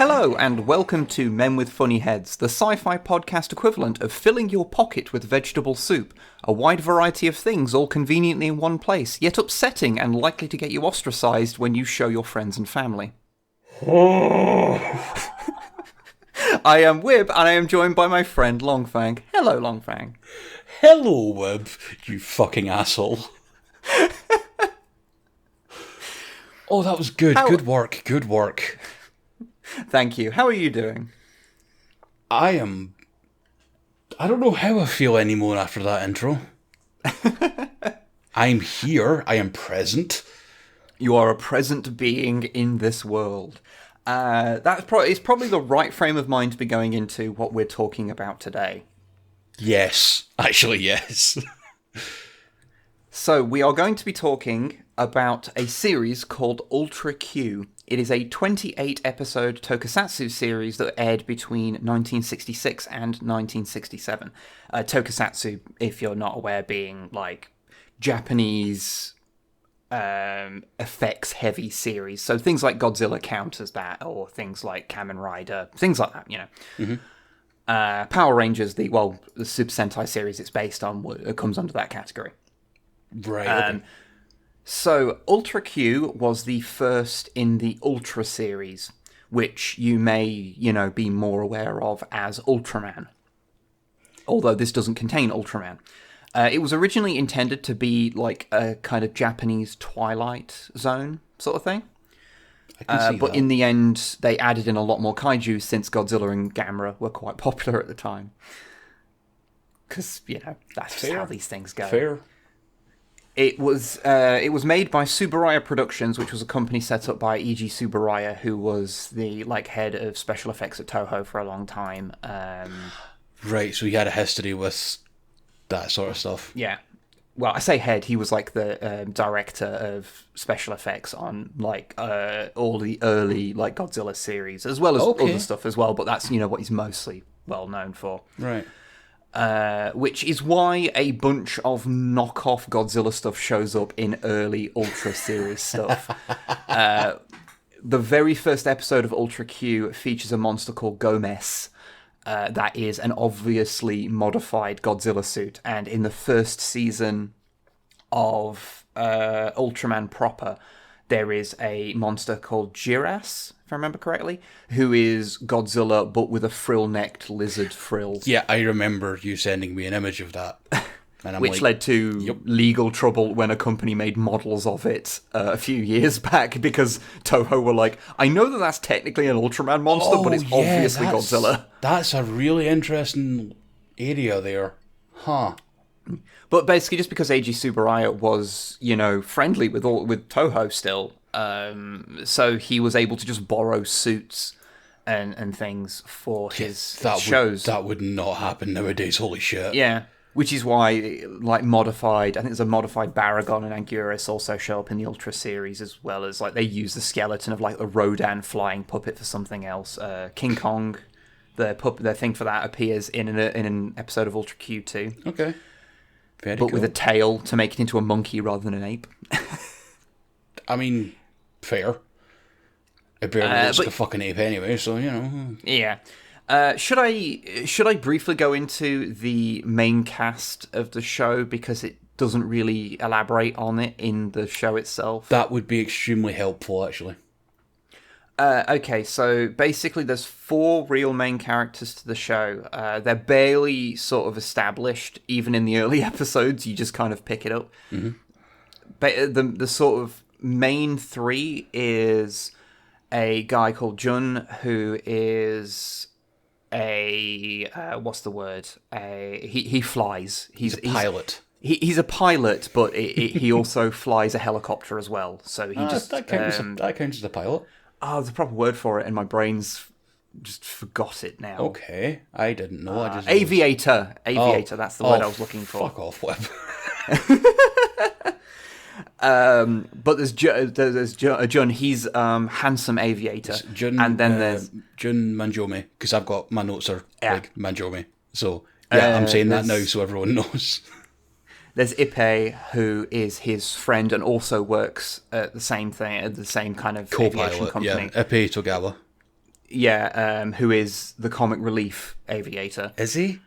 Hello and welcome to Men with Funny Heads, the sci-fi podcast equivalent of filling your pocket with vegetable soup, a wide variety of things all conveniently in one place, yet upsetting and likely to get you ostracised when you show your friends and family. I am Wib, and I am joined by my friend Longfang. Hello, Longfang. Hello, Wib, you fucking asshole. Oh, that was good. Good work. Good work. Thank you. How are you doing? I don't know how I feel anymore after that intro. I'm here. I am present. You are a present being in this world. It's probably the right frame of mind to be going into what we're talking about today. Yes. Actually, yes. So, we are going to be talking about a series called Ultra Q. It is a 28-episode tokusatsu series that aired between 1966 and 1967. Tokusatsu, if you're not aware, being like Japanese effects-heavy series. So things like Godzilla count as that, or things like Kamen Rider, things like that, you know. Mm-hmm. Power Rangers, the Super Sentai series it's based on, comes under that category. Right, okay. So, Ultra Q was the first in the Ultra series, which you may, be more aware of as Ultraman. Although this doesn't contain Ultraman. It was originally intended to be like a kind of Japanese Twilight Zone sort of thing. I can see but that. In the end, they added in a lot more kaiju since Godzilla and Gamera were quite popular at the time. Because, that's just how these things go. Fair. It was made by Tsuburaya Productions, which was a company set up by Eiji Tsuburaya, who was the head of special effects at Toho for a long time. Right, so he had a history with that sort of stuff. Yeah. Well, I say head, he was the director of special effects on all the early Godzilla series, as well as other stuff as well, but that's what he's mostly well known for. Right. Which is why a bunch of knockoff Godzilla stuff shows up in early Ultra series stuff. The very first episode of Ultra Q features a monster called Gomez. That is an obviously modified Godzilla suit. And in the first season of Ultraman proper, there is a monster called Jiras, if I remember correctly, who is Godzilla, but with a frill-necked lizard frill. Yeah, I remember you sending me an image of that. And which led to legal trouble when a company made models of it a few years back, because Toho were like, I know that's technically an Ultraman monster, but it's obviously Godzilla. That's a really interesting area there. Huh. But basically, just because Eiji Tsuburaya was, friendly with Toho still, so he was able to just borrow suits and things for his shows. That would not happen nowadays, holy shit. Yeah, which is why, modified, I think there's a modified Baragon and Anguirus also show up in the Ultra series, as well as, they use the skeleton of, a Rodan flying puppet for something else. King Kong, the thing for that appears in an episode of Ultra Q too. Okay. Very but cool. With a tail to make it into a monkey rather than an ape. I mean, fair. It barely looks like a fucking ape anyway, so, Yeah. Should I briefly go into the main cast of the show, because it doesn't really elaborate on it in the show itself? That would be extremely helpful, actually. Okay, so basically there's 4 real main characters to the show. They're barely sort of established, even in the early episodes, you just kind of pick it up. Mm-hmm. But the sort of main 3 is a guy called Jun, who is what's the word? He flies. He's a pilot. He's a pilot, but he also flies a helicopter as well. So he that counts as a pilot. Oh, there's a proper word for it, and my brain's just forgot it now. Okay, I didn't know. Aviator. That's the word I was looking for. Fuck off, Web. But there's Jun. He's handsome aviator. Jun, and then there's Jun Manjomi, because I've got my notes are like Manjomi. So yeah, I'm saying that now so everyone knows. There's Ippei, who is his friend and also works at the same thing, at the same kind of aviation company. Yeah, Ippei Togawa. who is the comic relief aviator. Is he?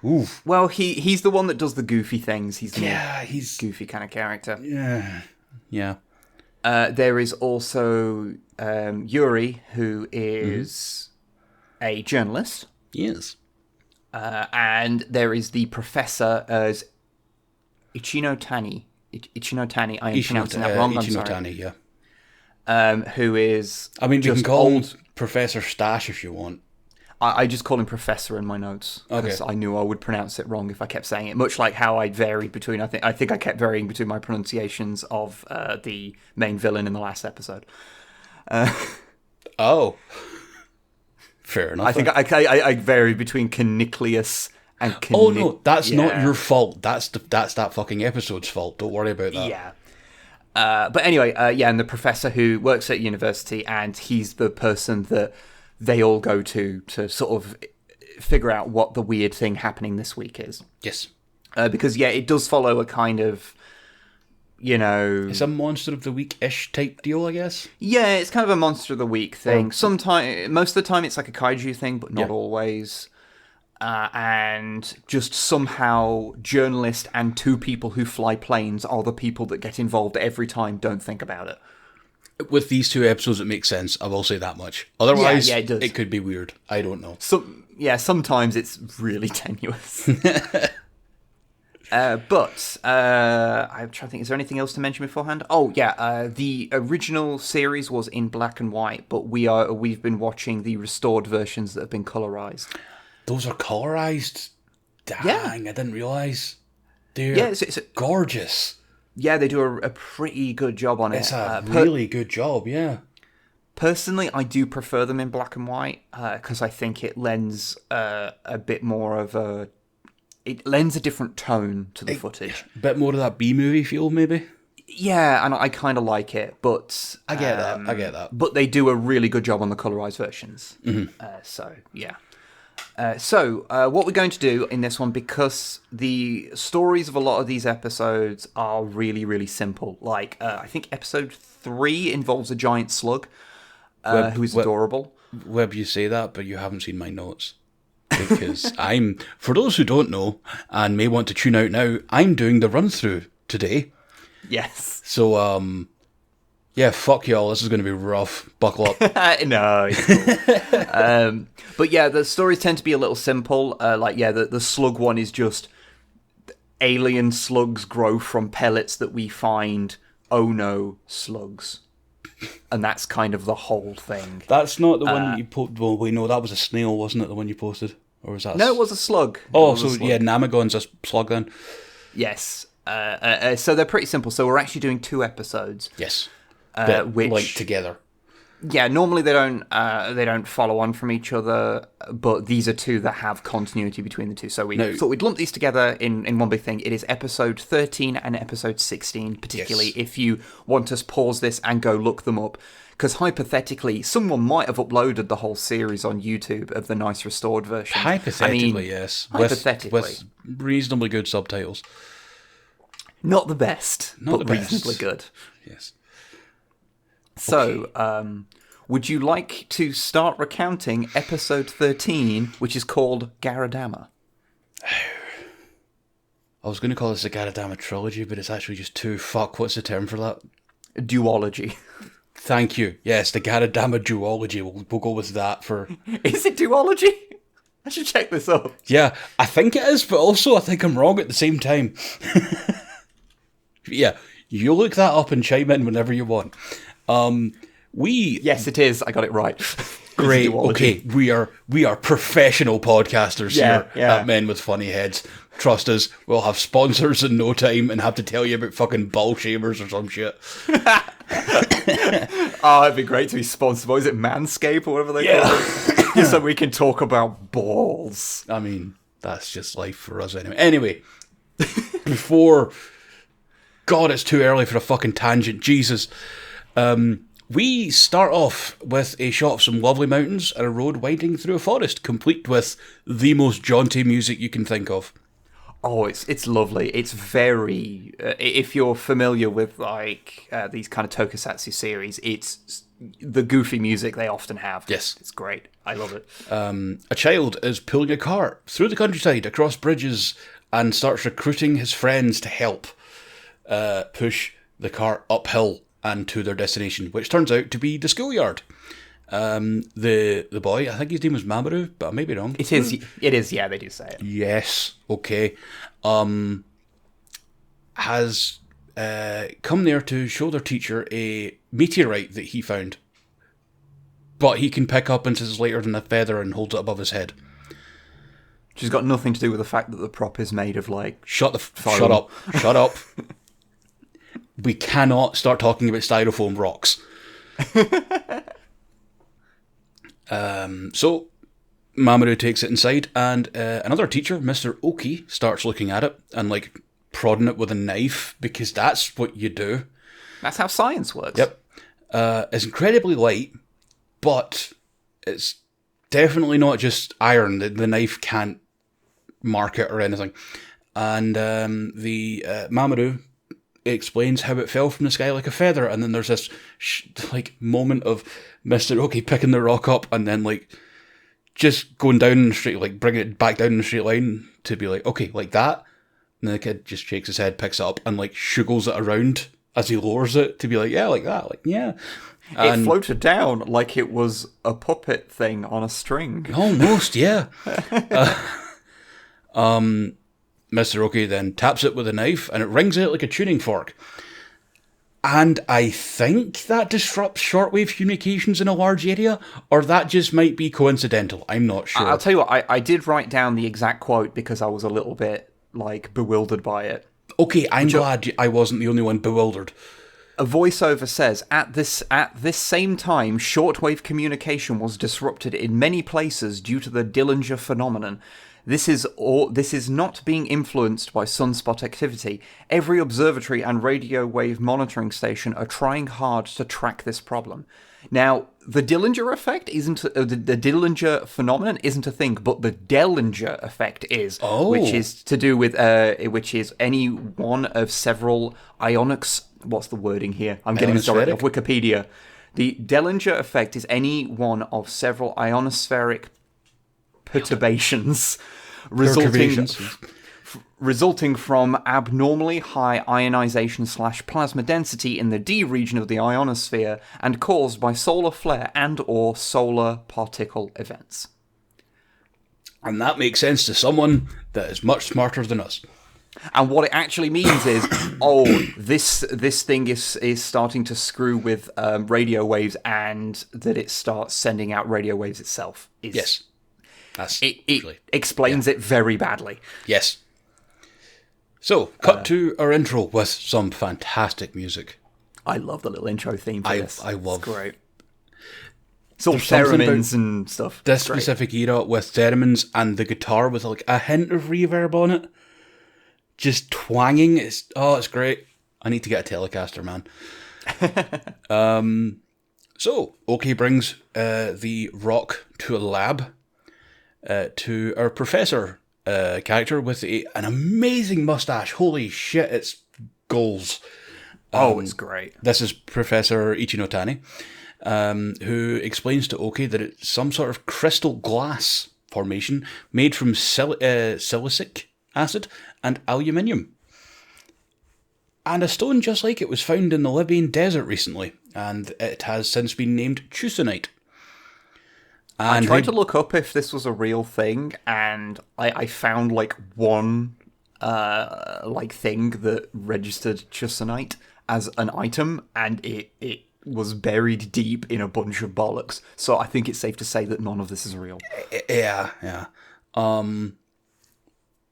Ooh. Well, he's the one that does the goofy things. He's goofy kind of character. Yeah. There is also Yuri, who is a journalist. Yes. And there is the professor as Ichino Tani. Ichino Tani. I am pronouncing that wrong. I'm sorry. Tani, yeah. Who is? I mean, you can call him Professor Stash if you want. I just call him Professor in my notes because I knew I would pronounce it wrong if I kept saying it. Much like how I varied between. I think I kept varying between my pronunciations of the main villain in the last episode. Fair enough. I think I varied between Caniclius and Oh no, that's not your fault. That's that fucking episode's fault. Don't worry about that. Yeah. But anyway, and the professor who works at university, and he's the person that they all go to sort of figure out what the weird thing happening this week is. Yes. Because, it does follow a kind of, It's a Monster of the Week-ish type deal, I guess. Yeah, it's kind of a Monster of the Week thing. Most of the time it's like a kaiju thing, but not always. And just somehow journalists and two people who fly planes are the people that get involved every time. Don't think about it. With these two episodes, it makes sense. I will say that much. Otherwise, it does. It could be weird. I don't know. Sometimes it's really tenuous. But I'm trying to think, is there anything else to mention beforehand? The original series was in black and white, but we've been watching the restored versions that have been colorized. Those are colorized? Dang, I didn't realise. They're it's gorgeous. Yeah, they do a pretty good job on it. It's a really good job, yeah. Personally, I do prefer them in black and white because I think it lends a bit more of a... It lends a different tone to the footage. A bit more of that B-movie feel, maybe? Yeah, and I kind of like it, but... I get that. But they do a really good job on the colorized versions. What we're going to do in this one, because the stories of a lot of these episodes are really, really simple. Like, I think episode 3 involves a giant slug who is adorable. Webb, you say that, but you haven't seen my notes. Because for those who don't know, and may want to tune out now, I'm doing the run-through today. Yes. So, fuck y'all, this is going to be rough. Buckle up. No. Cool. But the stories tend to be a little simple. The slug one is just alien slugs grow from pellets that we find. Oh no, slugs. And that's kind of the whole thing. That's not the one that you posted. Well, we know that was a snail, wasn't it, the one you posted? Or was that... No, it was a slug. Namagon's a slug then. Yes. So they're pretty simple. So we're actually doing 2 episodes. Yes. Which like together. Yeah, normally they don't follow on from each other, but these are 2 that have continuity between the 2. So we thought we'd lump these together in one big thing. It is episode 13 and episode 16, particularly if you want us pause this and go look them up. Because hypothetically, someone might have uploaded the whole series on YouTube of the nice restored version. Hypothetically, yes. Hypothetically. With reasonably good subtitles. Not the best, but reasonably good. Yes. So, would you like to start recounting episode 13, which is called Garadama? I was going to call this a Garadama trilogy, but it's actually just 2. Fuck, what's the term for that? Duology. Thank you. Yes, the Garadama duology. We'll go with that for... Is it duology? I should check this up. Yeah, I think it is, but also I think I'm wrong at the same time. Yeah, you look that up and chime in whenever you want. Yes, it is. I got it right. Great. Okay, we are professional podcasters here at Men with Funny Heads. Trust us, we'll have sponsors in no time and have to tell you about fucking ball shavers or some shit. Oh, it'd be great to be sponsored. What is it, Manscaped or whatever they call it? Just so we can talk about balls. I mean, that's just life for us anyway. Anyway, before... God, it's too early for a fucking tangent. Jesus. We start off with a shot of some lovely mountains and a road winding through a forest, complete with the most jaunty music you can think of. Oh, it's lovely. It's very... if you're familiar with, these kind of tokusatsu series, it's the goofy music they often have. Yes. It's great. I love it. A child is pulling a cart through the countryside, across bridges, and starts recruiting his friends to help push the cart uphill and to their destination, which turns out to be the schoolyard. The boy, I think his name was Mamoru, but I may be wrong. It is, yeah, they do say it. Yes, okay. Has come there to show their teacher a meteorite that he found. But he can pick up inches later than a feather and holds it above his head. Which has got nothing to do with the fact that the prop is made of, like... Shut up. We cannot start talking about styrofoam rocks. So, Mamoru takes it inside, and another teacher, Mr. Oki, starts looking at it and, like, prodding it with a knife, because that's what you do. That's how science works. Yep. It's incredibly light, but it's definitely not just iron. The knife can't mark it or anything. And the Mamoru explains how it fell from the sky like a feather, and then there's this moment of Mr. Oki picking the rock up and then like just going down in the straight, like bringing it back down in the straight line to be like, okay, like that. And then the kid just shakes his head, picks it up, and like shuggles it around as he lowers it to be like, yeah, like that, like yeah. And it floated down like it was a puppet thing on a string. Almost, yeah. Mr. Oki then taps it with a knife, and it rings out like a tuning fork. And I think that disrupts shortwave communications in a large area, or that just might be coincidental. I'm not sure. I'll tell you what, I did write down the exact quote because I was a little bit, like, bewildered by it. Okay, I'm glad I wasn't the only one bewildered. A voiceover says, at this same time, shortwave communication was disrupted in many places due to the Dellinger phenomenon. This is not being influenced by sunspot activity. Every observatory and radio wave monitoring station are trying hard to track this problem. Now, the Dellinger effect isn't the Dellinger phenomenon isn't a thing, but the Dellinger effect is, which is to do with which is any one of several ionics. What's the wording here? I'm getting this directly off Wikipedia. The Dellinger effect is any one of several ionospheric perturbations resulting from abnormally high ionization / plasma density in the D region of the ionosphere and caused by solar flare and or solar particle events. And that makes sense to someone that is much smarter than us. And what it actually means is, this thing is starting to screw with radio waves, and that it starts sending out radio waves itself. Yes. It explains it very badly. Yes. So, cut to our intro with some fantastic music. I love the little intro theme for this. I love it's great. It's all theremins and stuff. This specific era with theremins and the guitar with like a hint of reverb on it. Just twanging. It's great. I need to get a Telecaster, man. So, Oki brings the rock to a lab to our professor character with an amazing mustache. Holy shit, it's goals. It's great. This is Professor Ichinotani, who explains to Oki that it's some sort of crystal glass formation made from silicic acid and aluminium. And a stone just like it was found in the Libyan desert recently, and it has since been named Chusonite. And I tried to look up if this was a real thing, and I found like one thing that registered Chusonite as an item, and it was buried deep in a bunch of bollocks. So I think it's safe to say that none of this is real. Yeah.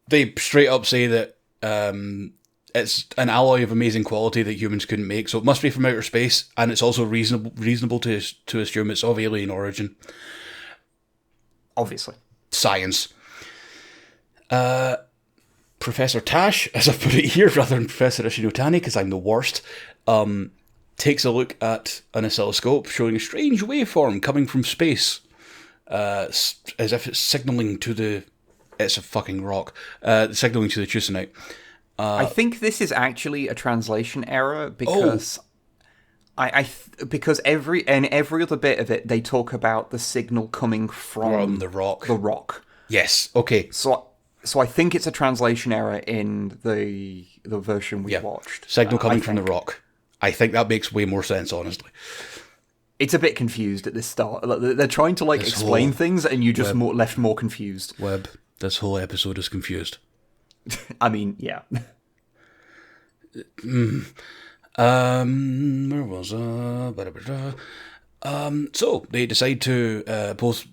They straight up say that it's an alloy of amazing quality that humans couldn't make, so it must be from outer space, and it's also reasonable to assume it's of alien origin. Obviously. Science. Professor Tash, as I put it here, rather than Professor Ishinotani, because I'm the worst, takes a look at an oscilloscope showing a strange waveform coming from space, as if it's signalling to the... It's a fucking rock. Signalling to the Chusonite. I think this is actually a translation error, because Because every other bit of it, they talk about the signal coming from the rock. The rock. Yes. Okay. So I think it's a translation error in the version we watched. Signal coming from the rock. I think that makes way more sense, honestly. It's a bit confused at this start. They're trying to explain things, and you just left more confused. Webb, this whole episode is confused. I mean, yeah. Where was so they decide to both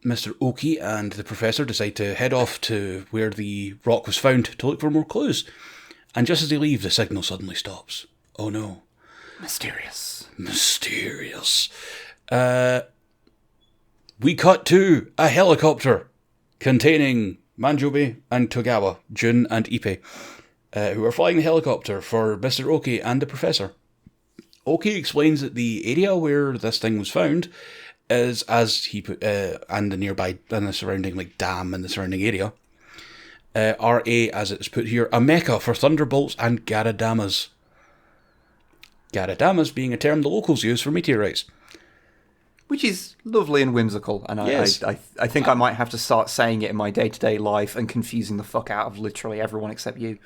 Mr. Oki and the professor decide to head off to where the rock was found to look for more clues. And just as they leave, the signal suddenly stops. Oh no. Mysterious. We cut to a helicopter containing Manjobe and Togawa, Jun and Ippei, who are flying the helicopter for Mr. Oki and the professor. Oki explains that the area where this thing was found is, as he put, and the nearby and the surrounding dam and the surrounding area, are as it's put here, a mecca for thunderbolts and garadamas. Garadamas being a term the locals use for meteorites. Which is lovely and whimsical, and yes. I think I might have to start saying it in my day-to-day life and confusing the fuck out of literally everyone except you.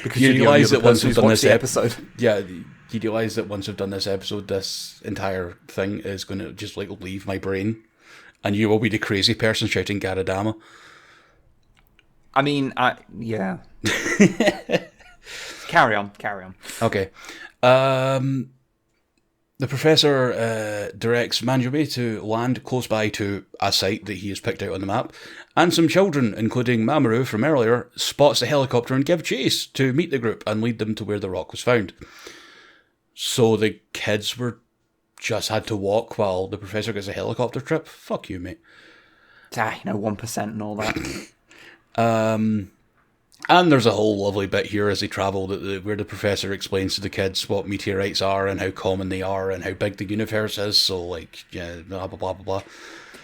Because you realise that once we've done this episode, you realise that once we've done this episode, this entire thing is going to just leave my brain, and you will be the crazy person shouting Garadama. I mean, yeah. Carry on. Okay. The professor directs Manjobe to land close by to a site that he has picked out on the map, and some children, including Mamoru from earlier, spots the helicopter and give chase to meet the group and lead them to where the rock was found. So the kids just had to walk while the professor gets a helicopter trip? Fuck you, mate. 1% and all that. And there's a whole lovely bit here as they travel where the professor explains to the kids what meteorites are and how common they are and how big the universe is. So, blah, blah, blah, blah, blah.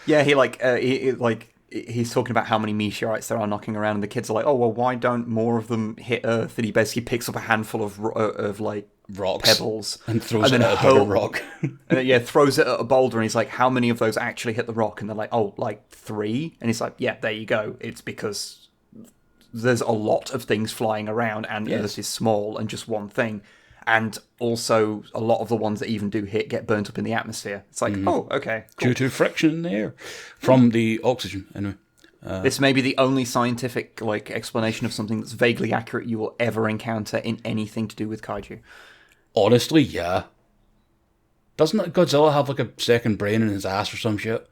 Yeah, he's talking about how many meteorites there are knocking around, and the kids are like, oh, well, why don't more of them hit Earth? And he basically picks up a handful of rocks, pebbles, and throws it at a bigger rock. Throws it at a boulder, and he's like, how many of those actually hit the rock? And they're like, 3? And he's like, yeah, there you go. It's because there's a lot of things flying around, and Earth is small and just one thing. And also, a lot of the ones that even do hit get burnt up in the atmosphere. It's like, oh, okay, cool. Due to friction in the air from the oxygen, anyway. This may be the only scientific explanation of something that's vaguely accurate you will ever encounter in anything to do with kaiju. Honestly, yeah. Doesn't Godzilla have a second brain in his ass or some shit?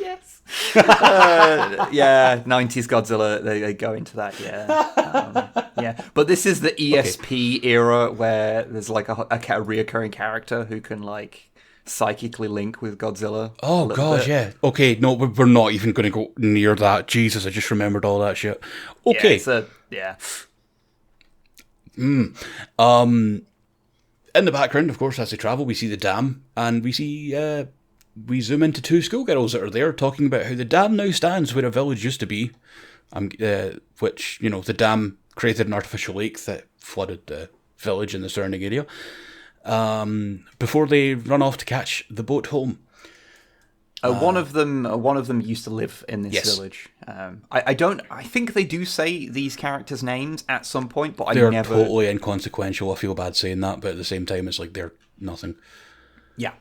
Yes. 90s Godzilla, they go into that, but this is the ESP era where there's a reoccurring character who can psychically link with Godzilla. Oh god, yeah. Okay, no, we're not even going to go near that. Jesus, I just remembered all that shit. Okay. In the background, of course, as they travel, we see the dam, and we see we zoom into two schoolgirls that are there talking about how the dam now stands where a village used to be, which, the dam created an artificial lake that flooded the village and the surrounding area, before they run off to catch the boat home. One of them used to live in this village. I think they do say these characters' names at some point, but they're totally inconsequential. I feel bad saying that, but at the same time, it's they're nothing. Yeah.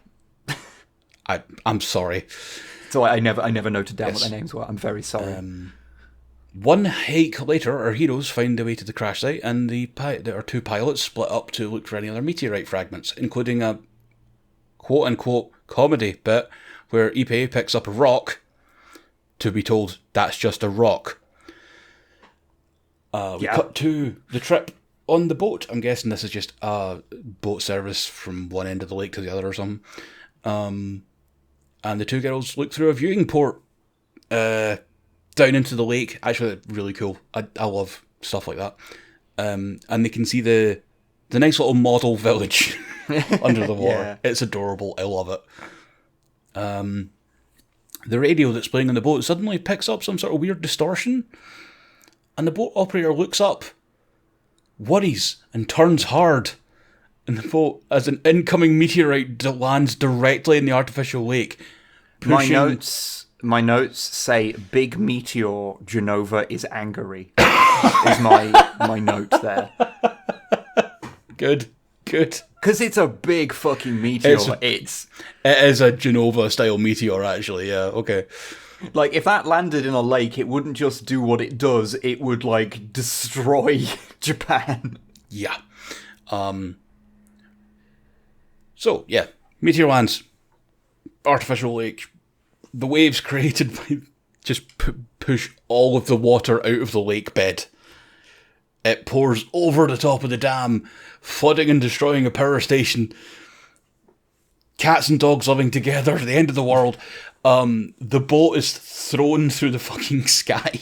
I'm sorry. So I never noted down what their names were. I'm very sorry. One hike later, our heroes find their way to the crash site, and there are two pilots split up to look for any other meteorite fragments, including a quote-unquote comedy bit where Ippei picks up a rock to be told that's just a rock. We cut to the trip on the boat. I'm guessing this is just a boat service from one end of the lake to the other or something. And the two girls look through a viewing port down into the lake. Actually, really cool. I love stuff like that. And they can see the nice little model village under the water. Yeah. It's adorable. I love it. The radio that's playing on the boat suddenly picks up some sort of weird distortion, and the boat operator looks up worries and turns hard in the boat as an incoming meteorite lands directly in the artificial lake. My notes say big meteor Genova is angry. Is my note there. Good. Because it's a big fucking meteor. It is a Genova-style meteor, actually, yeah, okay. Like, if that landed in a lake, it wouldn't just do what it does, it would, like, destroy Japan. Yeah. So, yeah, meteor lands. Artificial lake. The waves created by just push all of the water out of the lake bed. It pours over the top of the dam, flooding and destroying a power station. Cats and dogs living together, the end of the world. The boat is thrown through the fucking sky.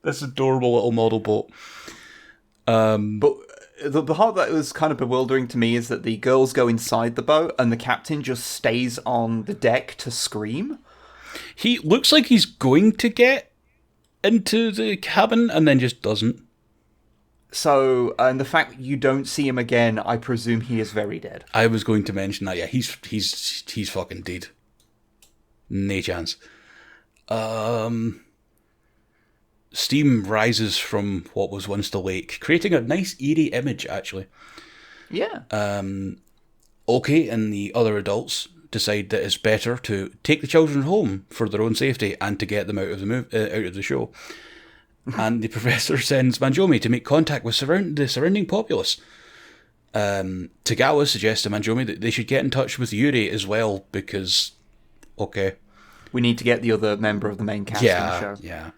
This adorable little model boat. But the part that was kind of bewildering to me is that the girls go inside the boat and the captain just stays on the deck to scream. He looks like he's going to get into the cabin and then just doesn't. So, and the fact that you don't see him again, I presume he is very dead. I was going to mention that, yeah, he's fucking dead. No chance. Steam rises from what was once the lake, creating a nice eerie image, actually. Yeah. Oki and the other adults decide that it's better to take the children home for their own safety and to get them out of the show. And the professor sends Manjomi to make contact with the surrounding populace. Tagawa suggests to Manjomi that they should get in touch with Yuri as well because, okay. We need to get the other member of the main cast in the show. Yeah.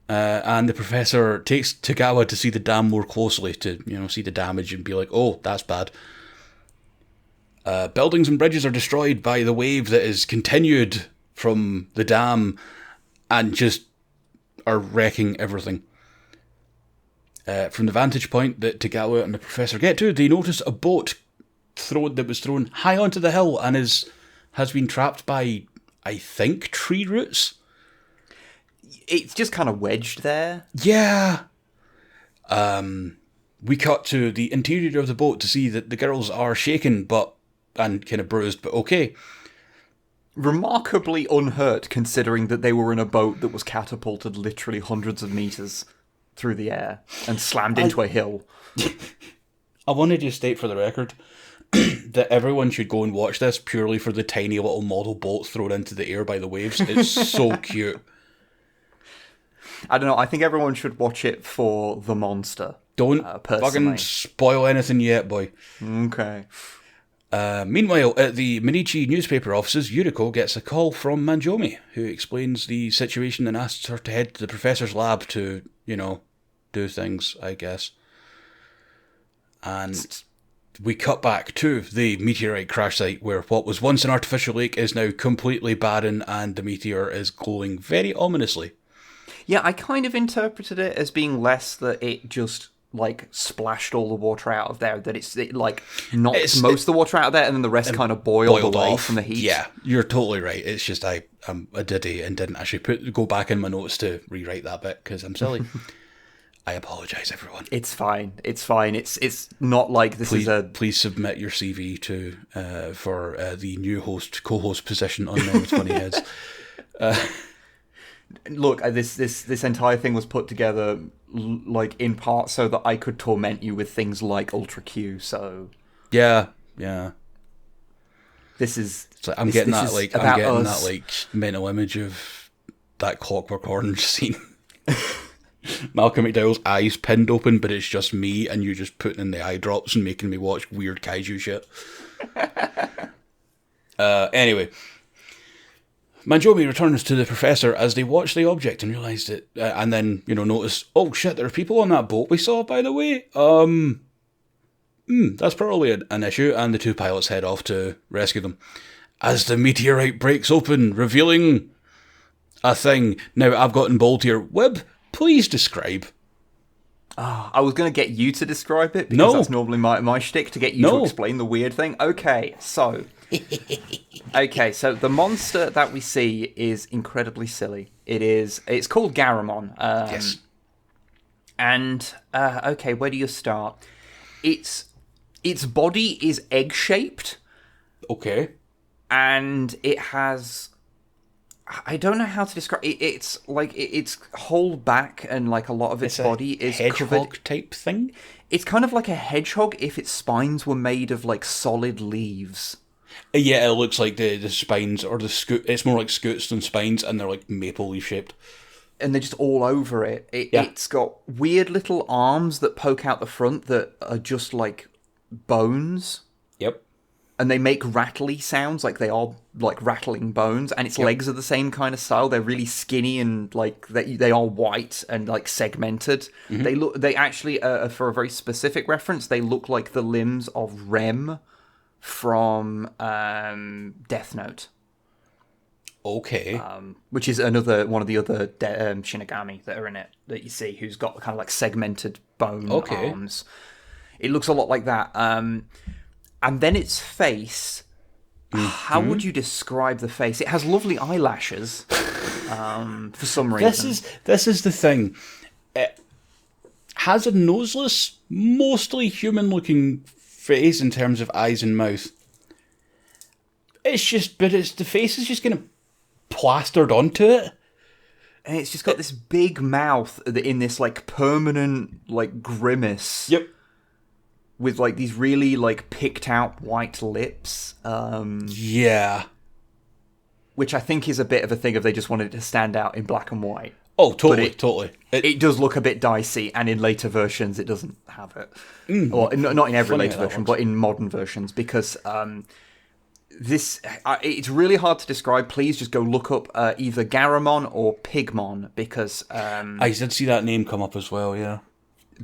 And the professor takes Tagawa to see the dam more closely to, see the damage and be like, oh, that's bad. Buildings and bridges are destroyed by the wave that is continued from the dam and just are wrecking everything. From the vantage point that Tagawa and the professor get to, they notice a boat that was thrown high onto the hill and has been trapped by, I think, tree roots. It's just kind of wedged there. Yeah. We cut to the interior of the boat to see that the girls are shaken and kind of bruised, but okay. Remarkably unhurt, considering that they were in a boat that was catapulted literally hundreds of meters through the air and slammed into a hill. I wanted to state for the record that everyone should go and watch this purely for the tiny little model boat thrown into the air by the waves. It's so cute. I don't know, I think everyone should watch it for the monster. Don't fucking spoil anything yet, boy. Okay. Meanwhile, at the Minichi newspaper offices, Yuriko gets a call from Manjomi, who explains the situation and asks her to head to the professor's lab to, do things, I guess. And we cut back to the meteorite crash site, where what was once an artificial lake is now completely barren and the meteor is glowing very ominously. Yeah, I kind of interpreted it as being less that it just splashed all the water out of there, that it knocked most of the water out of there and then the rest kind of boiled away off from the heat. Yeah, you're totally right. It's just I'm a diddy and didn't actually go back in my notes to rewrite that bit because I'm silly. I apologise, everyone. It's fine. It's not like this is a... Please submit your CV to for the new co-host position on Men with Funny Heads. Look, this entire thing was put together in part so that I could torment you with things like Ultra Q. So yeah. This is. I'm getting that mental image of that Clockwork Orange scene. Malcolm McDowell's eyes pinned open, but it's just me, and you just putting in the eye drops and making me watch weird kaiju shit. Anyway. Manjomi returns to the professor as they watch the object and realise that, and then, notice, oh shit, there are people on that boat we saw, by the way. That's probably an issue, and the two pilots head off to rescue them. As the meteorite breaks open, revealing a thing. Now, I've got in bold here, Wib, please describe. I was going to get you to describe it, because that's normally my shtick, to get you to explain the weird thing. Okay, so the monster that we see is incredibly silly. It's called Garamon. Yes. And okay, where do you start? Its body is egg-shaped, Okay. and it has... I don't know how to describe it. It's like its whole back and like a lot of its body is hedgehog covered. type thing. It's kind of like a hedgehog if its spines were made of like solid leaves. Yeah, it looks like the spines or the scoot. It's more like scoots than spines, and they're like maple leaf shaped. And they're just all over it. It's got weird little arms that poke out the front that are just like bones. Yep. And they make rattly sounds, like they are like rattling bones, and its legs are the same kind of style. They're really skinny and like they are white and like segmented. They actually, for a very specific reference, they look like the limbs of Rem from Death Note. Okay. Which is another one of the other Shinigami that are in it that you see, who's got kind of like segmented bone arms. It looks a lot like that. And then its face, how would you describe the face? It has lovely eyelashes, for some reason. This is the thing. It has a noseless, mostly human-looking face in terms of eyes and mouth. The face is just kind of plastered onto it. And it's just got this big mouth in this like permanent like grimace. Yep. With like these really like picked out white lips. Yeah. Which I think is a bit of a thing if they just wanted it to stand out in black and white. Oh, totally, totally. It does look a bit dicey, and in later versions it doesn't have it. Well, not in every later version, but in modern versions, because it's really hard to describe. Please just go look up either Garamon or Pigmon, because... I did see that name come up as well, yeah.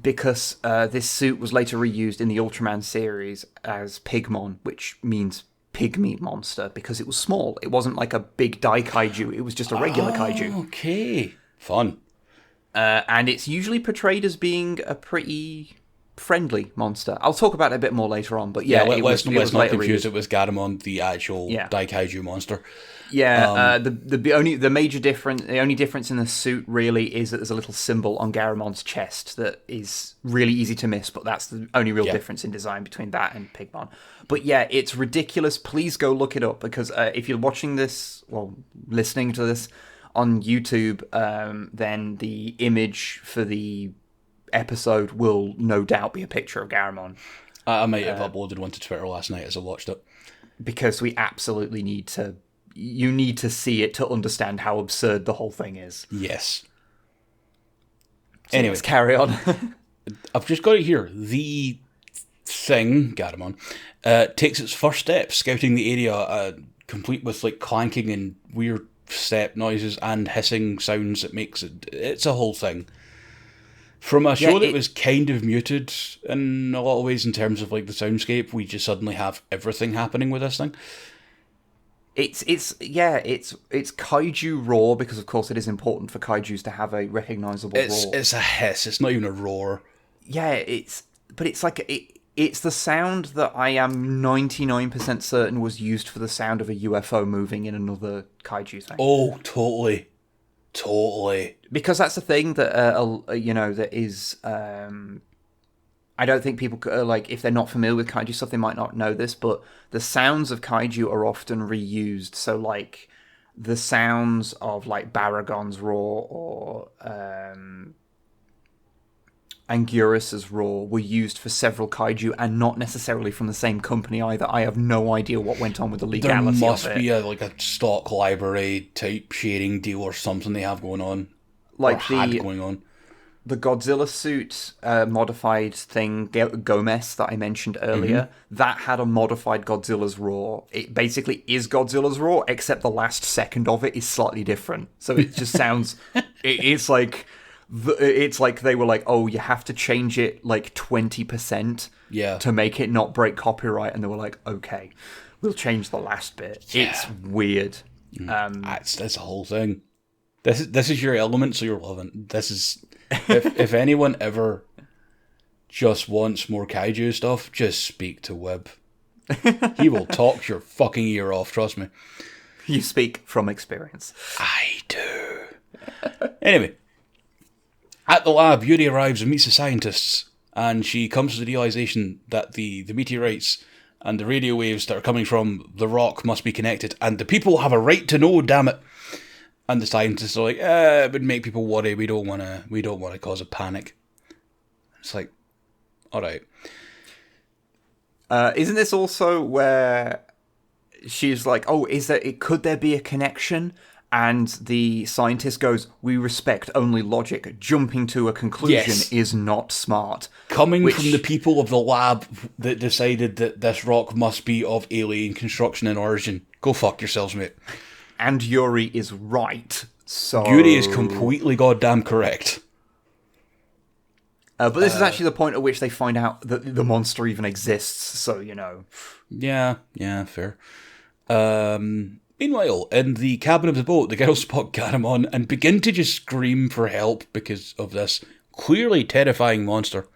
Because this suit was later reused in the Ultraman series as Pigmon, which means pygmy monster, because it was small. It wasn't like a big Dai Kaiju, it was just a regular Kaiju. Okay. Fun. And it's usually portrayed as being a pretty friendly monster. I'll talk about it a bit more later on, but yeah, let's not confuse it with Garamond, the actual Dai Kaiju monster. Yeah, the only difference in the suit really is that there's a little symbol on Garamond's chest that is really easy to miss, but that's the only real difference in design between that and Pigmon. But yeah, it's ridiculous. Please go look it up, because if you're watching this, well, listening to this on YouTube, then the image for the episode will no doubt be a picture of Garamon. I might have uploaded one to Twitter last night as I watched it. Because we absolutely need to... You need to see it to understand how absurd the whole thing is. Yes. So anyway, let's carry on. I've just got it here. The thing, Garamon, takes its first step scouting the area, complete with like clanking and weird step noises and hissing sounds that makes it... It's a whole thing. From a show that was kind of muted in a lot of ways in terms of like the soundscape, we just suddenly have everything happening with this thing. It's kaiju roar, because of course it is important for kaijus to have a recognizable roar. It's a hiss. It's not even a roar. Yeah, it's the sound that I am 99% certain was used for the sound of a UFO moving in another kaiju thing. Oh, totally. Because that's the thing that that is. I don't think people like, if they're not familiar with kaiju stuff, they might not know this, but the sounds of kaiju are often reused. So like the sounds of like Baragon's roar or Anguirus's roar were used for several kaiju, and not necessarily from the same company either. I have no idea what went on with the legality of it. There must be a stock library type sharing deal or something they have going on. Like the Godzilla suit modified thing, Gomez, that I mentioned earlier, that had a modified Godzilla's roar. It basically is Godzilla's roar, except the last second of it is slightly different. So it just sounds... It's like they were like, oh, you have to change it like 20% to make it not break copyright. And they were like, okay, we'll change the last bit. Yeah. It's weird. That's a whole thing. This is your element, so you're loving. This is... if anyone ever just wants more kaiju stuff, just speak to Wib. He will talk your fucking ear off, trust me. You speak from experience. I do. Anyway, At the lab, Yuri arrives and meets the scientists, and she comes to the realization that the meteorites and the radio waves that are coming from the rock must be connected, and the people have a right to know, damn it. And the scientists are like, it would make people worry, we don't want to cause a panic. It's like, alright. Isn't this also where she's like, could there be a connection? And the scientist goes, we respect only logic. Jumping to a conclusion is not smart. Coming from the people of the lab that decided that this rock must be of alien construction and origin. Go fuck yourselves, mate. And Yuri is right. So Yuri is completely goddamn correct. But this is actually the point at which they find out that the monster even exists, so, you know. Yeah, fair. Meanwhile, in the cabin of the boat, the girls spot Garamon and begin to just scream for help because of this clearly terrifying monster.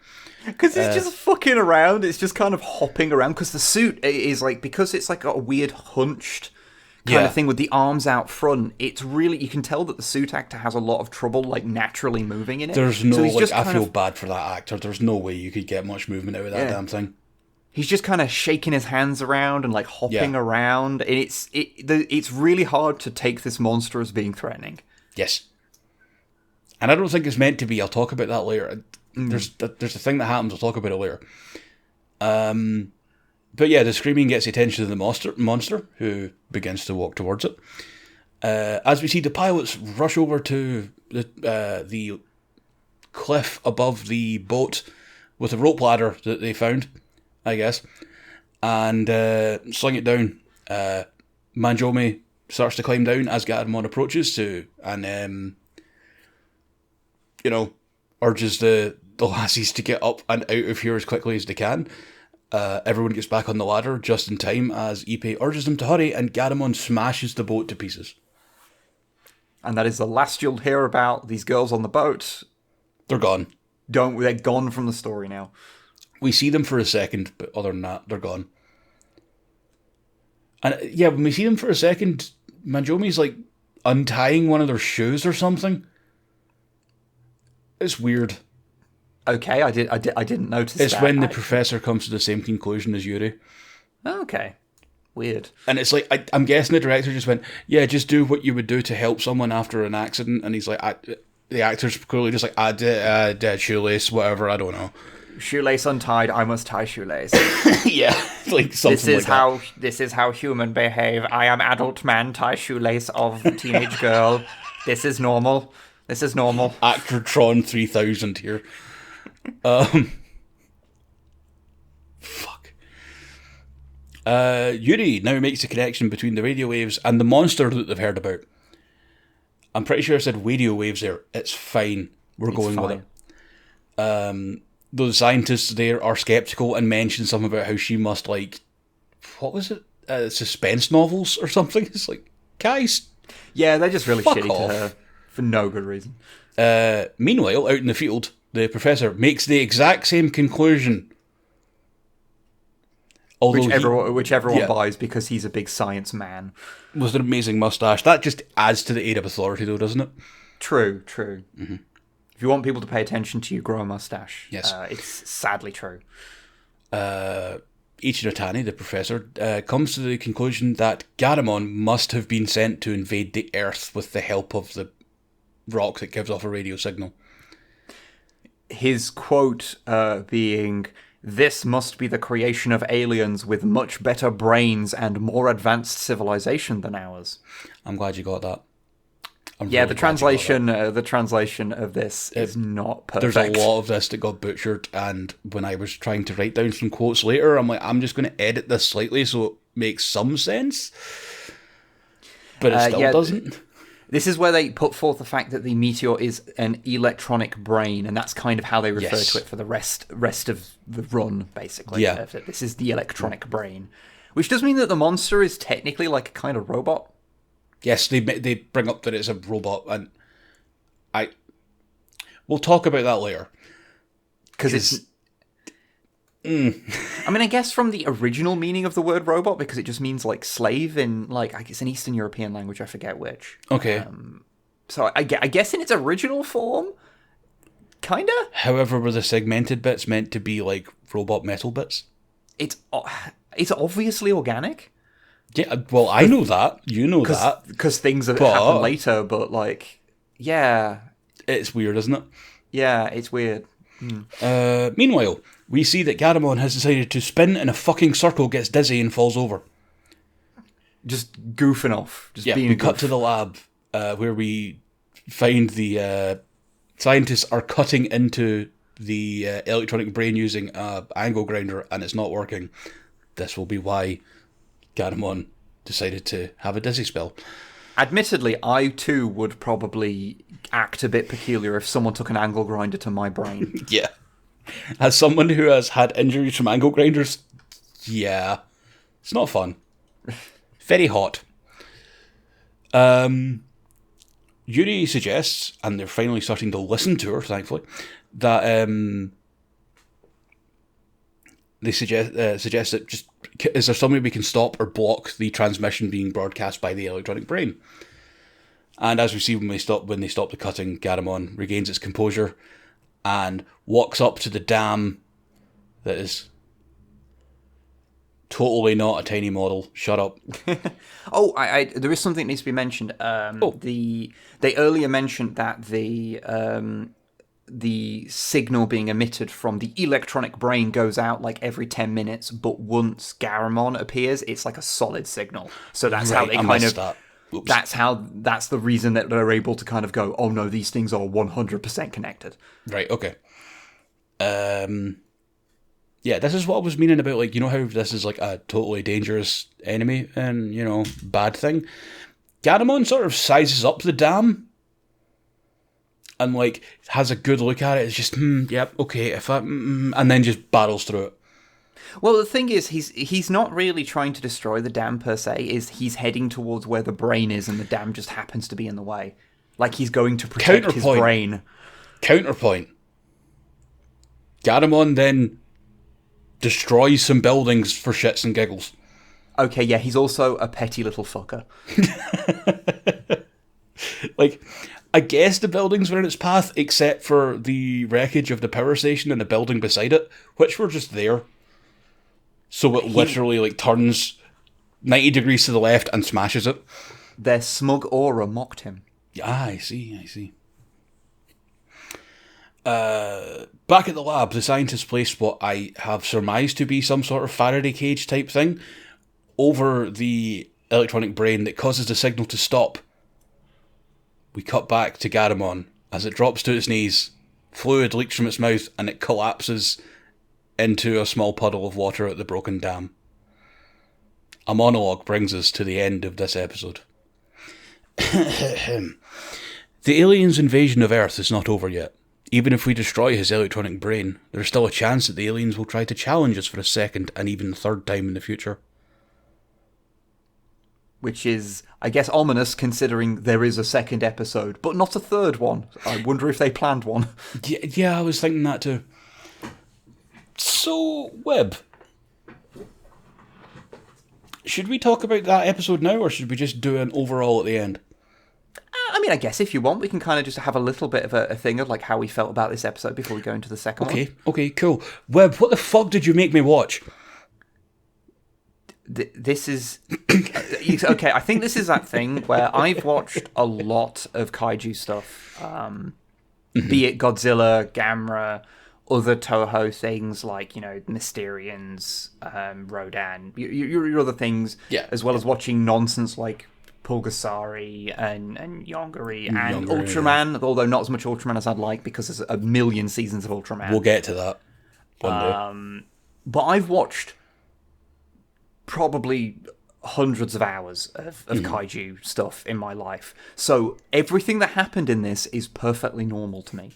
Because it's just fucking around, it's just kind of hopping around, because the suit is like, because it's like got a weird hunched kind of thing with the arms out front, it's really, you can tell that the suit actor has a lot of trouble, like, naturally moving in it. There's no, I feel bad for that actor, there's no way you could get much movement out of that damn thing. He's just kind of shaking his hands around and, like, hopping around. And it's really hard to take this monster as being threatening. Yes. And I don't think it's meant to be. I'll talk about that later. There's a thing that happens. I'll talk about it later. But yeah, the screaming gets the attention of the monster, who begins to walk towards it. As we see the pilots rush over to the cliff above the boat with a rope ladder that they found, I guess, and sling it down. Manjomi starts to climb down as Garamond approaches and urges the lassies to get up and out of here as quickly as they can. Everyone gets back on the ladder just in time as Ippei urges them to hurry, and Garamond smashes the boat to pieces. And that is the last you'll hear about these girls on the boat. They're gone. They're gone from the story now. We see them for a second, but other than that, they're gone. And yeah, when we see them for a second, Manjomi's like untying one of their shoes or something. It's weird. Okay, I didn't notice that. It's when the professor comes to the same conclusion as Yuri. Okay. Weird. And it's like, I'm guessing the director just went, yeah, just do what you would do to help someone after an accident. And he's like, the actor's clearly just like, I did shoelace, whatever, I don't know. Shoelace untied, I must tie shoelace. Yeah, like something This is how human behave. I am adult man, tie shoelace of teenage girl. This is normal. Actortron 3000 here. Fuck. Yuri now makes a connection between the radio waves and the monster that they've heard about. I'm pretty sure I said radio waves there. It's fine. We're going with it. Those scientists there are skeptical and mention something about how she must like, what was it? Suspense novels or something. It's like, guys. Yeah, they're just really shitty to her for no good reason. Meanwhile, out in the field, the professor makes the exact same conclusion. Which everyone buys because he's a big science man. With an amazing mustache. That just adds to the aid of authority though, doesn't it? True. Mm-hmm. If you want people to pay attention to you, grow a mustache. Yes. It's sadly true. Ichiro Tani, the professor, comes to the conclusion that Garamon must have been sent to invade the Earth with the help of the rock that gives off a radio signal. His quote being, "This must be the creation of aliens with much better brains and more advanced civilization than ours." I'm glad you got that. The translation of this is not perfect. There's a lot of this that got butchered, and when I was trying to write down some quotes later, I'm like, I'm just going to edit this slightly so it makes some sense. But it still doesn't. This is where they put forth the fact that the meteor is an electronic brain, and that's kind of how they refer to it for the rest of the run, basically. Yeah. This is the electronic brain. Which does mean that the monster is technically like a kind of robot. Yes, they bring up that it's a robot, and we'll talk about that later. Because it's... I mean, I guess from the original meaning of the word robot, because it just means, like, slave in, like, I guess an Eastern European language, I forget which. Okay. So I guess in its original form, Kinda. However, were the segmented bits meant to be like robot metal bits? It's obviously organic. Yeah, well, I know that. You know that. Because things have happened later, but like, yeah. It's weird, isn't it? Yeah, it's weird. Meanwhile, we see that Garamon has decided to spin in a fucking circle, gets dizzy, and falls over. Just goofing off. Just being we cut to the lab where we find the scientists are cutting into the electronic brain using an angle grinder, and it's not working. This will be why Garamon decided to have a dizzy spell. Admittedly, I too would probably act a bit peculiar if someone took an angle grinder to my brain. Yeah. As someone who has had injuries from angle grinders, yeah, it's not fun. Very hot. Yuri suggests, and they're finally starting to listen to her, thankfully, that they suggest that just is there some way we can stop or block the transmission being broadcast by the electronic brain? And as we see when they stop the cutting, Garamon regains its composure and walks up to the dam that is totally not a tiny model. Shut up. There is something that needs to be mentioned. They earlier mentioned that the signal being emitted from the electronic brain goes out like every 10 minutes, but once Garamon appears, it's like a solid signal. So that's how they that's the reason that they're able to kind of go, oh no, these things are 100% connected. Right, okay. Yeah, this is what I was meaning about, like, you know how this is like a totally dangerous enemy and, you know, bad thing? Garamon sort of sizes up the dam and, like, has a good look at it. It's just, yep, okay, and then just barrels through it. Well, the thing is, he's not really trying to destroy the dam per se. He's heading towards where the brain is, and the dam just happens to be in the way. Like he's going to protect his brain. Counterpoint. Garamon then destroys some buildings for shits and giggles. Okay, yeah, he's also a petty little fucker. Like, I guess the buildings were in its path, except for the wreckage of the power station and the building beside it, which were just there. So it literally, like, turns 90 degrees to the left and smashes it. Their smug aura mocked him. Ah, I see. Back at the lab, the scientists placed what I have surmised to be some sort of Faraday cage type thing over the electronic brain that causes the signal to stop. We cut back to Garamon as it drops to its knees. Fluid leaks from its mouth and it collapses into a small puddle of water at the broken dam. A monologue brings us to the end of this episode. The alien's invasion of Earth is not over yet. Even if we destroy his electronic brain, there is still a chance that the aliens will try to challenge us for a second and even third time in the future. Which is, I guess, ominous considering there is a second episode, but not a third one. I wonder if they planned one. Yeah, I was thinking that too. So, Webb, should we talk about that episode now, or should we just do an overall at the end? I mean, I guess if you want, we can kind of just have a little bit of a thing of like how we felt about this episode before we go into the second one. Okay, cool. Webb, what the fuck did you make me watch? This is... okay, I think this is that thing where I've watched a lot of kaiju stuff. Be it Godzilla, Gamera, other Toho things like, you know, Mysterians, Rodan, your other things, as well as watching nonsense like Pulgasari and Yongari and Ultraman, although not as much Ultraman as I'd like because there's a million seasons of Ultraman. We'll get to that one day. But I've watched probably hundreds of hours of kaiju stuff in my life. So everything that happened in this is perfectly normal to me.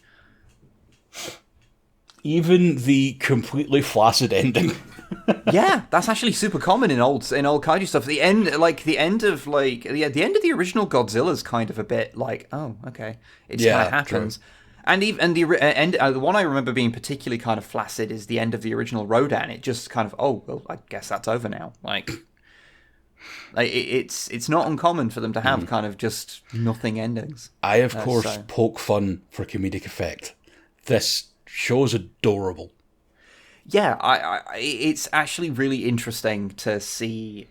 Even the completely flaccid ending. Yeah, that's actually super common in old kaiju stuff. The end of the original Godzilla's kind of a bit like, oh, okay, it just kind of happens. True. And even the one I remember being particularly kind of flaccid is the end of the original Rodan. It just kind of, oh, well, I guess that's over now. Like it's not uncommon for them to have kind of just nothing endings. I of course poke fun for comedic effect. this show's adorable. Yeah, it's actually really interesting to see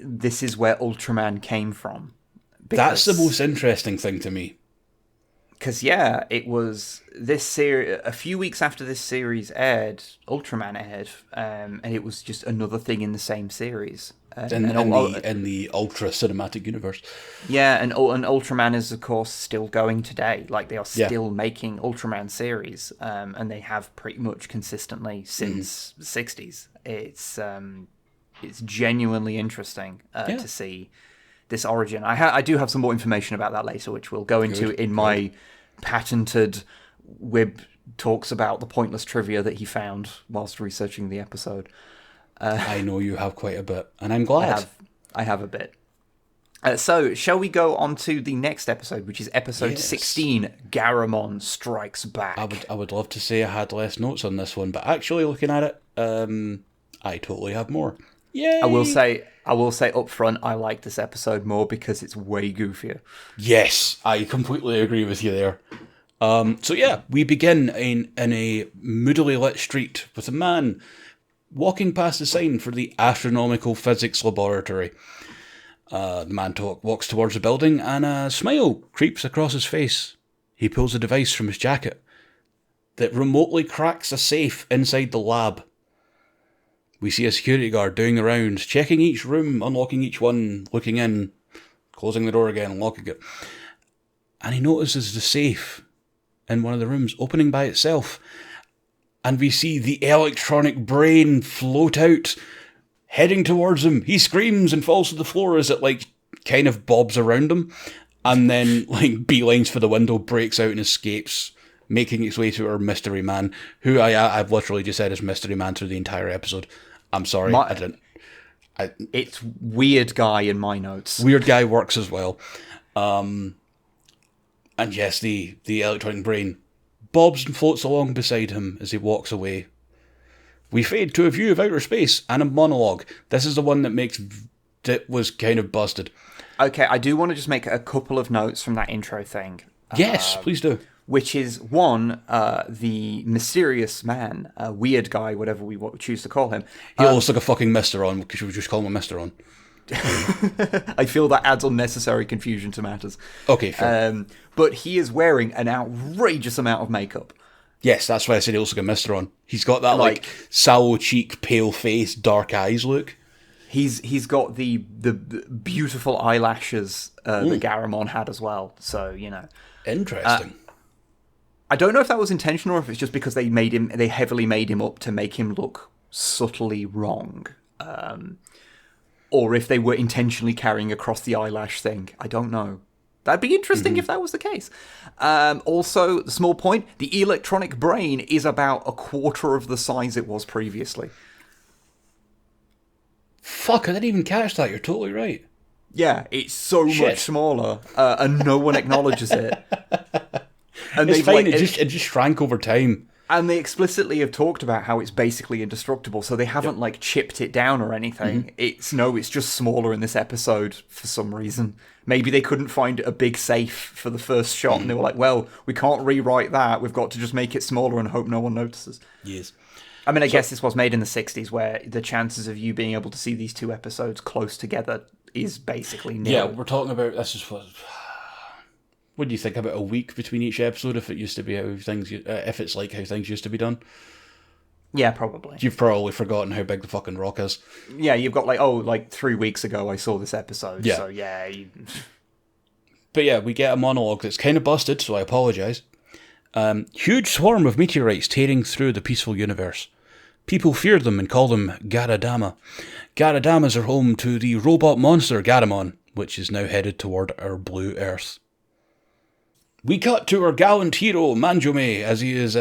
this is where Ultraman came from. That's the most interesting thing to me. Because, yeah, it was this series, a few weeks after this series aired, Ultraman aired, and it was just another thing in the same series. In the Ultra Cinematic Universe. Yeah, and Ultraman is, of course, still going today. Like, they are still making Ultraman series, and they have pretty much consistently since the 60s. It's genuinely interesting to see this origin. I do have some more information about that later, which we'll go into in my patented Wib talks about the pointless trivia that he found whilst researching the episode. I know you have quite a bit, and I'm glad. I have a bit. So, shall we go on to the next episode, which is episode 16, Garamon Strikes Back? I would love to say I had less notes on this one, but actually looking at it, I totally have more. Yay! I will say up front, I like this episode more because it's way goofier. Yes, I completely agree with you there. So yeah, we begin in a moodily lit street with a man walking past the sign for the Astronomical Physics Laboratory. The man walks towards the building and a smile creeps across his face. He pulls a device from his jacket that remotely cracks a safe inside the lab. We see a security guard doing the rounds, checking each room, unlocking each one, looking in, closing the door again, locking it. And he notices the safe in one of the rooms opening by itself. And we see the electronic brain float out, heading towards him. He screams and falls to the floor as it, kind of bobs around him. And then, beelines for the window, breaks out and escapes, making its way to our Mystery Man, who I've literally just said is Mystery Man through the entire episode. I'm sorry, I didn't. It's Weird Guy in my notes. Weird Guy works as well. And yes, the electronic brain bobs and floats along beside him as he walks away. We fade to a view of outer space and a monologue. This is the one that was kind of busted. Okay, I do want to just make a couple of notes from that intro thing. Yes, please do. Which is, one, the mysterious man, Weird Guy, whatever we choose to call him. He looks like a fucking Mr. On, because we just call him a Mr. On. I feel that adds unnecessary confusion to matters. Okay, fair. But he is wearing an outrageous amount of makeup. Yes, that's why I said he looks like a Mr. On. He's got that, sallow cheek, pale face, dark eyes look. He's got the beautiful eyelashes that Garamon had as well, so, you know. Interesting. I don't know if that was intentional or if it's just because they heavily made him up to make him look subtly wrong. Or if they were intentionally carrying across the eyelash thing. I don't know. That'd be interesting if that was the case. Also, small point, the electronic brain is about a quarter of the size it was previously. Fuck, I didn't even catch that. You're totally right. Yeah, it's so much smaller, and no one acknowledges it. And it's fine, it just shrank over time. And they explicitly have talked about how it's basically indestructible, so they haven't chipped it down or anything. It's just smaller in this episode for some reason. Maybe they couldn't find a big safe for the first shot, and they were like, well, we can't rewrite that, we've got to just make it smaller and hope no one notices. Yes. I mean, I guess this was made in the 60s, where the chances of you being able to see these two episodes close together is basically nil. Yeah, we're talking about, this is what do you think, about a week between each episode if it used to be how things, if it's like how things used to be done? Yeah, probably. You've probably forgotten how big the fucking rock is. Yeah, you've got 3 weeks ago I saw this episode, so yeah. But yeah, we get a monologue that's kind of busted, so I apologise. Huge swarm of meteorites tearing through the peaceful universe. People fear them and call them Garadama. Garadamas are home to the robot monster Garamon, which is now headed toward our blue Earth. We cut to our gallant hero, Manjome, as he is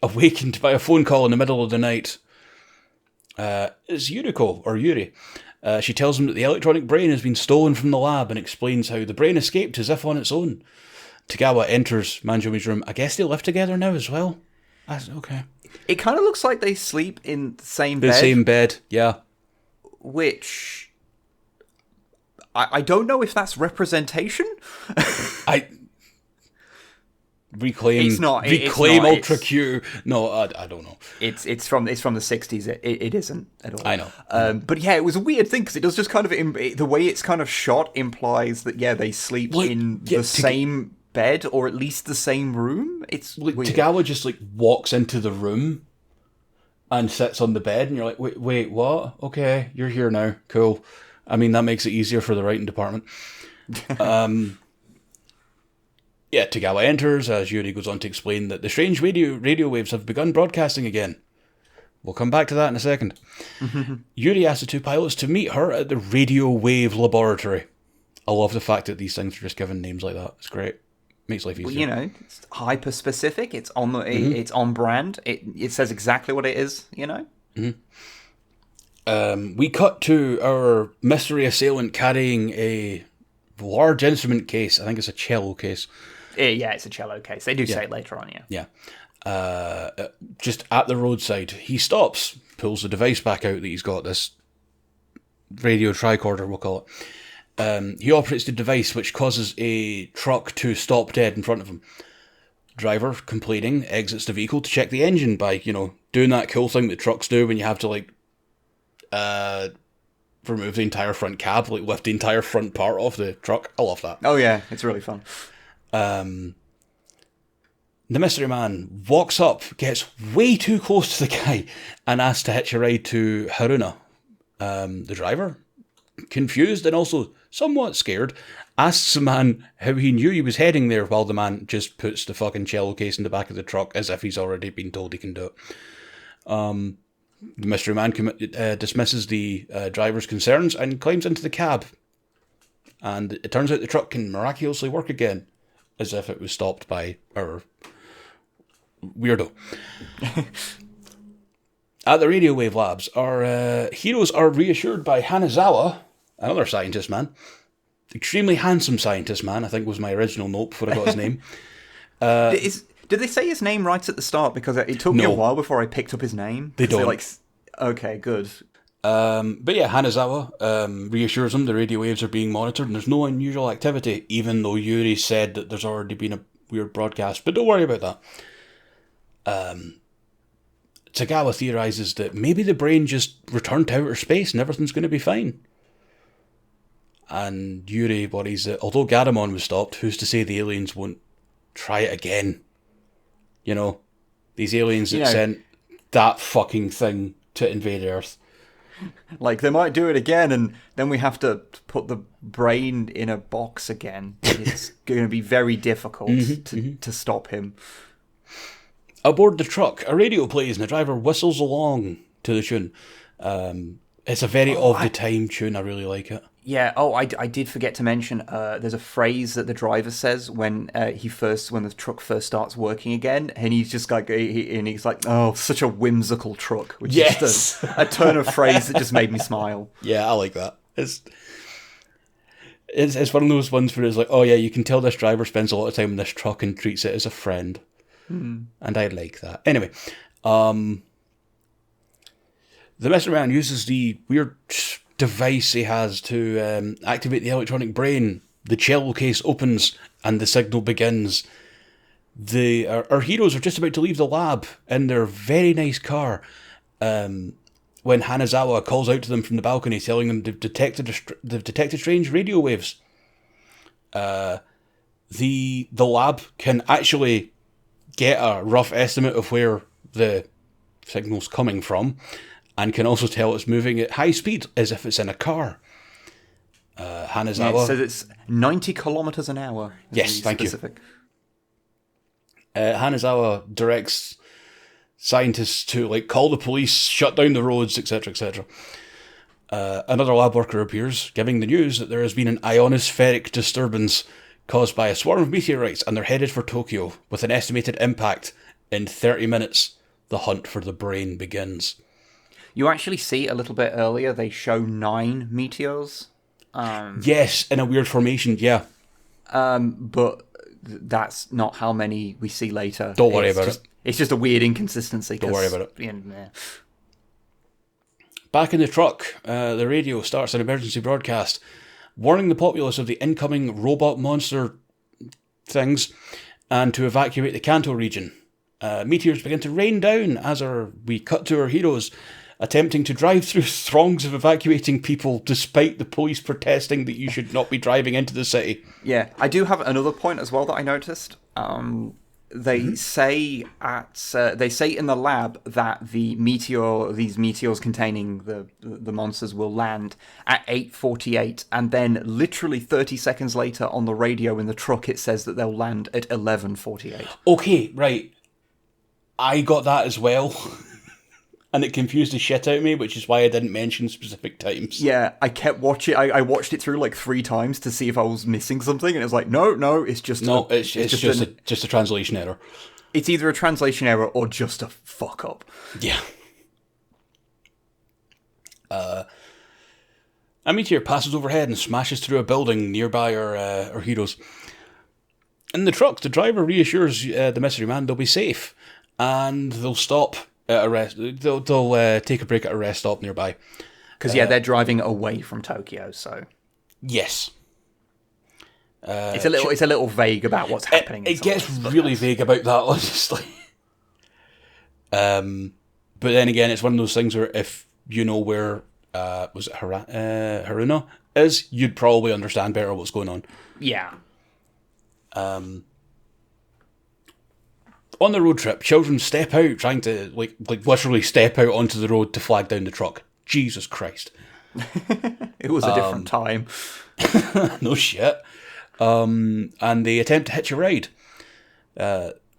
awakened by a phone call in the middle of the night. It's Yuriko, or Yuri. She tells him that the electronic brain has been stolen from the lab and explains how the brain escaped as if on its own. Tagawa enters Manjome's room. I guess they live together now as well. Okay. It kind of looks like they sleep in the same bed. The same bed, yeah. Which... I don't know if that's representation. reclaim It's not. Ultra Q. No, I don't know. It's from the 60s. It isn't at all. I know. But yeah, it was a weird thing because it does just kind of the way it's kind of shot implies that they sleep in the same bed or at least the same room. It's like weird. Tagawa just like walks into the room and sits on the bed, and you're like, wait, what? Okay, you're here now. Cool. I mean, that makes it easier for the writing department. Yeah, Tagawa enters as Yuri goes on to explain that the strange radio waves have begun broadcasting again. We'll come back to that in a second. Yuri asks the two pilots to meet her at the radio wave laboratory. I love the fact that these things are just given names like that. It's great. Makes life easier. Well, it's hyper specific. It's on it's on brand. It says exactly what it is. We cut to our mystery assailant carrying a large instrument case. I think it's a cello case. Yeah, it's a cello case. They do say it later on, Yeah. Just at the roadside. He stops, pulls the device back out that he's got, this radio tricorder, we'll call it. He operates the device, which causes a truck to stop dead in front of him. Driver, complaining, exits the vehicle to check the engine by, doing that cool thing that trucks do when you have to, remove the entire front cab, lift the entire front part off the truck. I love that. Oh yeah, it's really fun. The mystery man walks up, gets way too close to the guy, and asks to hitch a ride to Haruna. The driver, confused and also somewhat scared, asks the man how he knew he was heading there, while the man just puts the fucking cello case in the back of the truck as if he's already been told he can do it. The mystery man dismisses the driver's concerns and climbs into the cab. And it turns out the truck can miraculously work again, as if it was stopped by our weirdo. At the radio wave labs, our heroes are reassured by Hanazawa, another scientist man. Extremely handsome scientist man, I think was my original note before I got his name. Did they say his name right at the start? Because it took me a while before I picked up his name. They don't. Okay, good. But yeah, Hanazawa reassures him the radio waves are being monitored and there's no unusual activity, even though Yuri said that there's already been a weird broadcast. But don't worry about that. Tagawa theorizes that maybe the brain just returned to outer space and everything's going to be fine. And Yuri worries that although Garamon was stopped, who's to say the aliens won't try it again? These aliens that sent that fucking thing to invade Earth. They might do it again, and then we have to put the brain in a box again. It's going to be very difficult to stop him. Aboard the truck, a radio plays and the driver whistles along to the tune. It's a very of-the-time tune. I really like it. Yeah. Oh, I did forget to mention. There's a phrase that the driver says when the truck first starts working again, and he's just he's like, "Oh, such a whimsical truck," which is just a turn of phrase that just made me smile. Yeah, I like that. It's one of those ones where it's like, oh yeah, you can tell this driver spends a lot of time in this truck and treats it as a friend, and I like that. Anyway, the mystery man uses the weird device he has to activate the electronic brain. The cello case opens and the signal begins. Our heroes are just about to leave the lab in their very nice car when Hanazawa calls out to them from the balcony, telling them they've detected strange radio waves. The lab can actually get a rough estimate of where the signal's coming from, and can also tell it's moving at high speed, as if it's in a car. Hanazawa... Yeah, it says it's 90 kilometers an hour. Yes, thank you. Hanazawa directs scientists to call the police, shut down the roads, etc., etc. Another lab worker appears, giving the news that there has been an ionospheric disturbance caused by a swarm of meteorites, and they're headed for Tokyo, with an estimated impact in 30 minutes. The hunt for the brain begins. You actually see a little bit earlier, they show 9 meteors. Yes, in a weird formation, yeah. But that's not how many we see later. Don't worry about it. It's just a weird inconsistency. Don't worry about it. Back in the truck, the radio starts an emergency broadcast, warning the populace of the incoming robot monster things. and to evacuate the Kanto region. Meteors begin to rain down as we cut to our heroes attempting to drive through throngs of evacuating people despite the police protesting that you should not be driving into the city. Yeah, I do have another point as well that I noticed. They say in the lab that these meteors containing the monsters will land at 8:48, and then literally 30 seconds later on the radio in the truck it says that they'll land at 11:48. Okay, right. I got that as well. And it confused the shit out of me, which is why I didn't mention specific times. Yeah, I kept watching. I watched it through like 3 times to see if I was missing something, and it was like, no, it's just just a translation error. It's either a translation error or just a fuck up. Yeah. A meteor passes overhead and smashes through a building nearby our heroes. In the truck, the driver reassures the mystery man they'll be safe, and they'll stop at a rest. They'll take a break at a rest stop nearby. Because they're driving away from Tokyo, so yes, it's a little vague about what's happening. It gets really vague about that, honestly. But then again, it's one of those things where if you know where was it Haruna is, you'd probably understand better what's going on. Yeah. On the road trip, children step out, trying to like literally step out onto the road to flag down the truck. Jesus Christ! It was a different time. No shit. And they attempt to hitch a ride.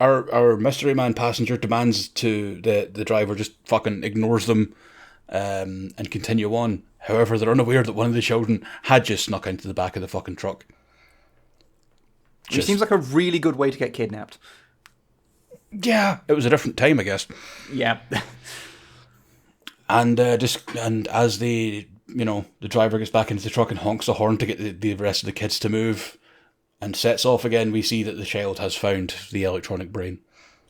Our mystery man passenger demands to the driver just fucking ignores them and continue on. However, they're unaware that one of the children had just snuck into the back of the fucking truck. Which seems like a really good way to get kidnapped. Yeah, it was a different time, I guess. Yeah. And as the driver gets back into the truck and honks the horn to get the rest of the kids to move and sets off again, we see that the child has found the electronic brain.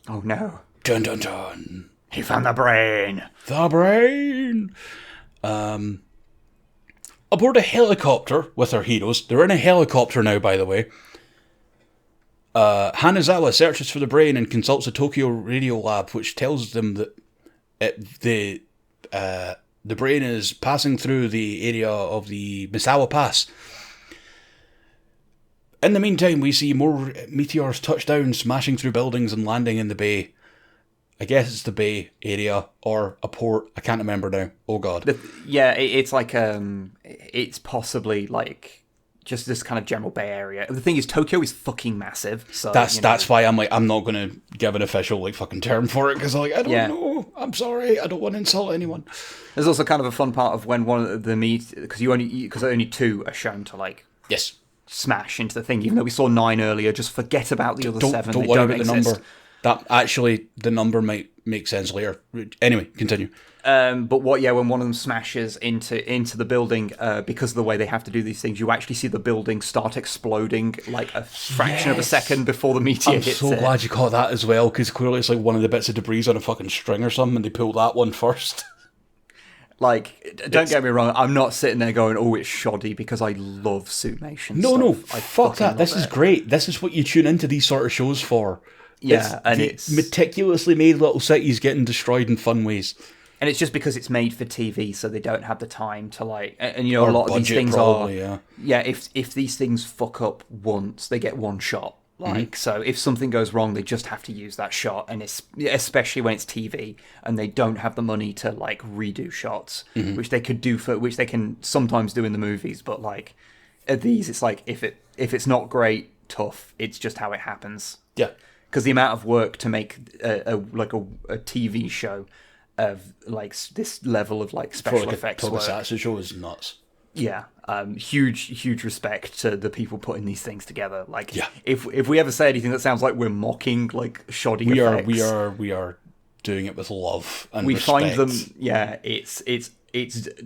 Oh no. Dun dun dun. He found the brain. The brain. Aboard a helicopter with our heroes. They're in a helicopter now, by the way. Hanazawa searches for the brain and consults a Tokyo radio lab, which tells them that the brain is passing through the area of the Misawa Pass. In the meantime, we see more meteors touch down, smashing through buildings and landing in the bay. I guess it's the bay area or a port. I can't remember now. Oh god. It's like it's possibly like just this kind of general Bay Area. The thing is, Tokyo is fucking massive. So that's why I'm like, I'm not going to give an official like fucking term for it, because I don't know. I'm sorry, I don't want to insult anyone. There's also kind of a fun part of when one of the because only 2 are shown to like smash into the thing. Even though we saw 9 earlier, just forget about the other 7. Don't worry about the number. That actually, the number might make sense later. Anyway, continue. But when one of them smashes into the building, because of the way they have to do these things, you actually see the building start exploding like a fraction of a second before the meteor hits it. I'm so glad you caught that as well, because clearly it's like one of the bits of debris on a fucking string or something, and they pulled that one first. Like, don't get me wrong, I'm not sitting there going, oh, it's shoddy, because I love Suitmation No, stuff. fuck that. This is great. This is what you tune into these sort of shows for. Yeah, it's meticulously made little cities getting destroyed in fun ways. And it's just because it's made for TV, so they don't have the time to like. And a lot of these things probably, are. Yeah, if these things fuck up once, they get one shot. Like, so if something goes wrong, they just have to use that shot, and especially when it's TV, and they don't have the money to like redo shots, which they can sometimes do in the movies. But like at these, it's like if it's not great, tough. It's just how it happens. Yeah. Because the amount of work to make a TV show of like this level of like special effects work, tokusatsu show is nuts. Yeah, huge respect to the people putting these things together. Like, if we ever say anything that sounds like we're mocking like shoddy effects, we are doing it with love and we respect. Find them. Yeah, it's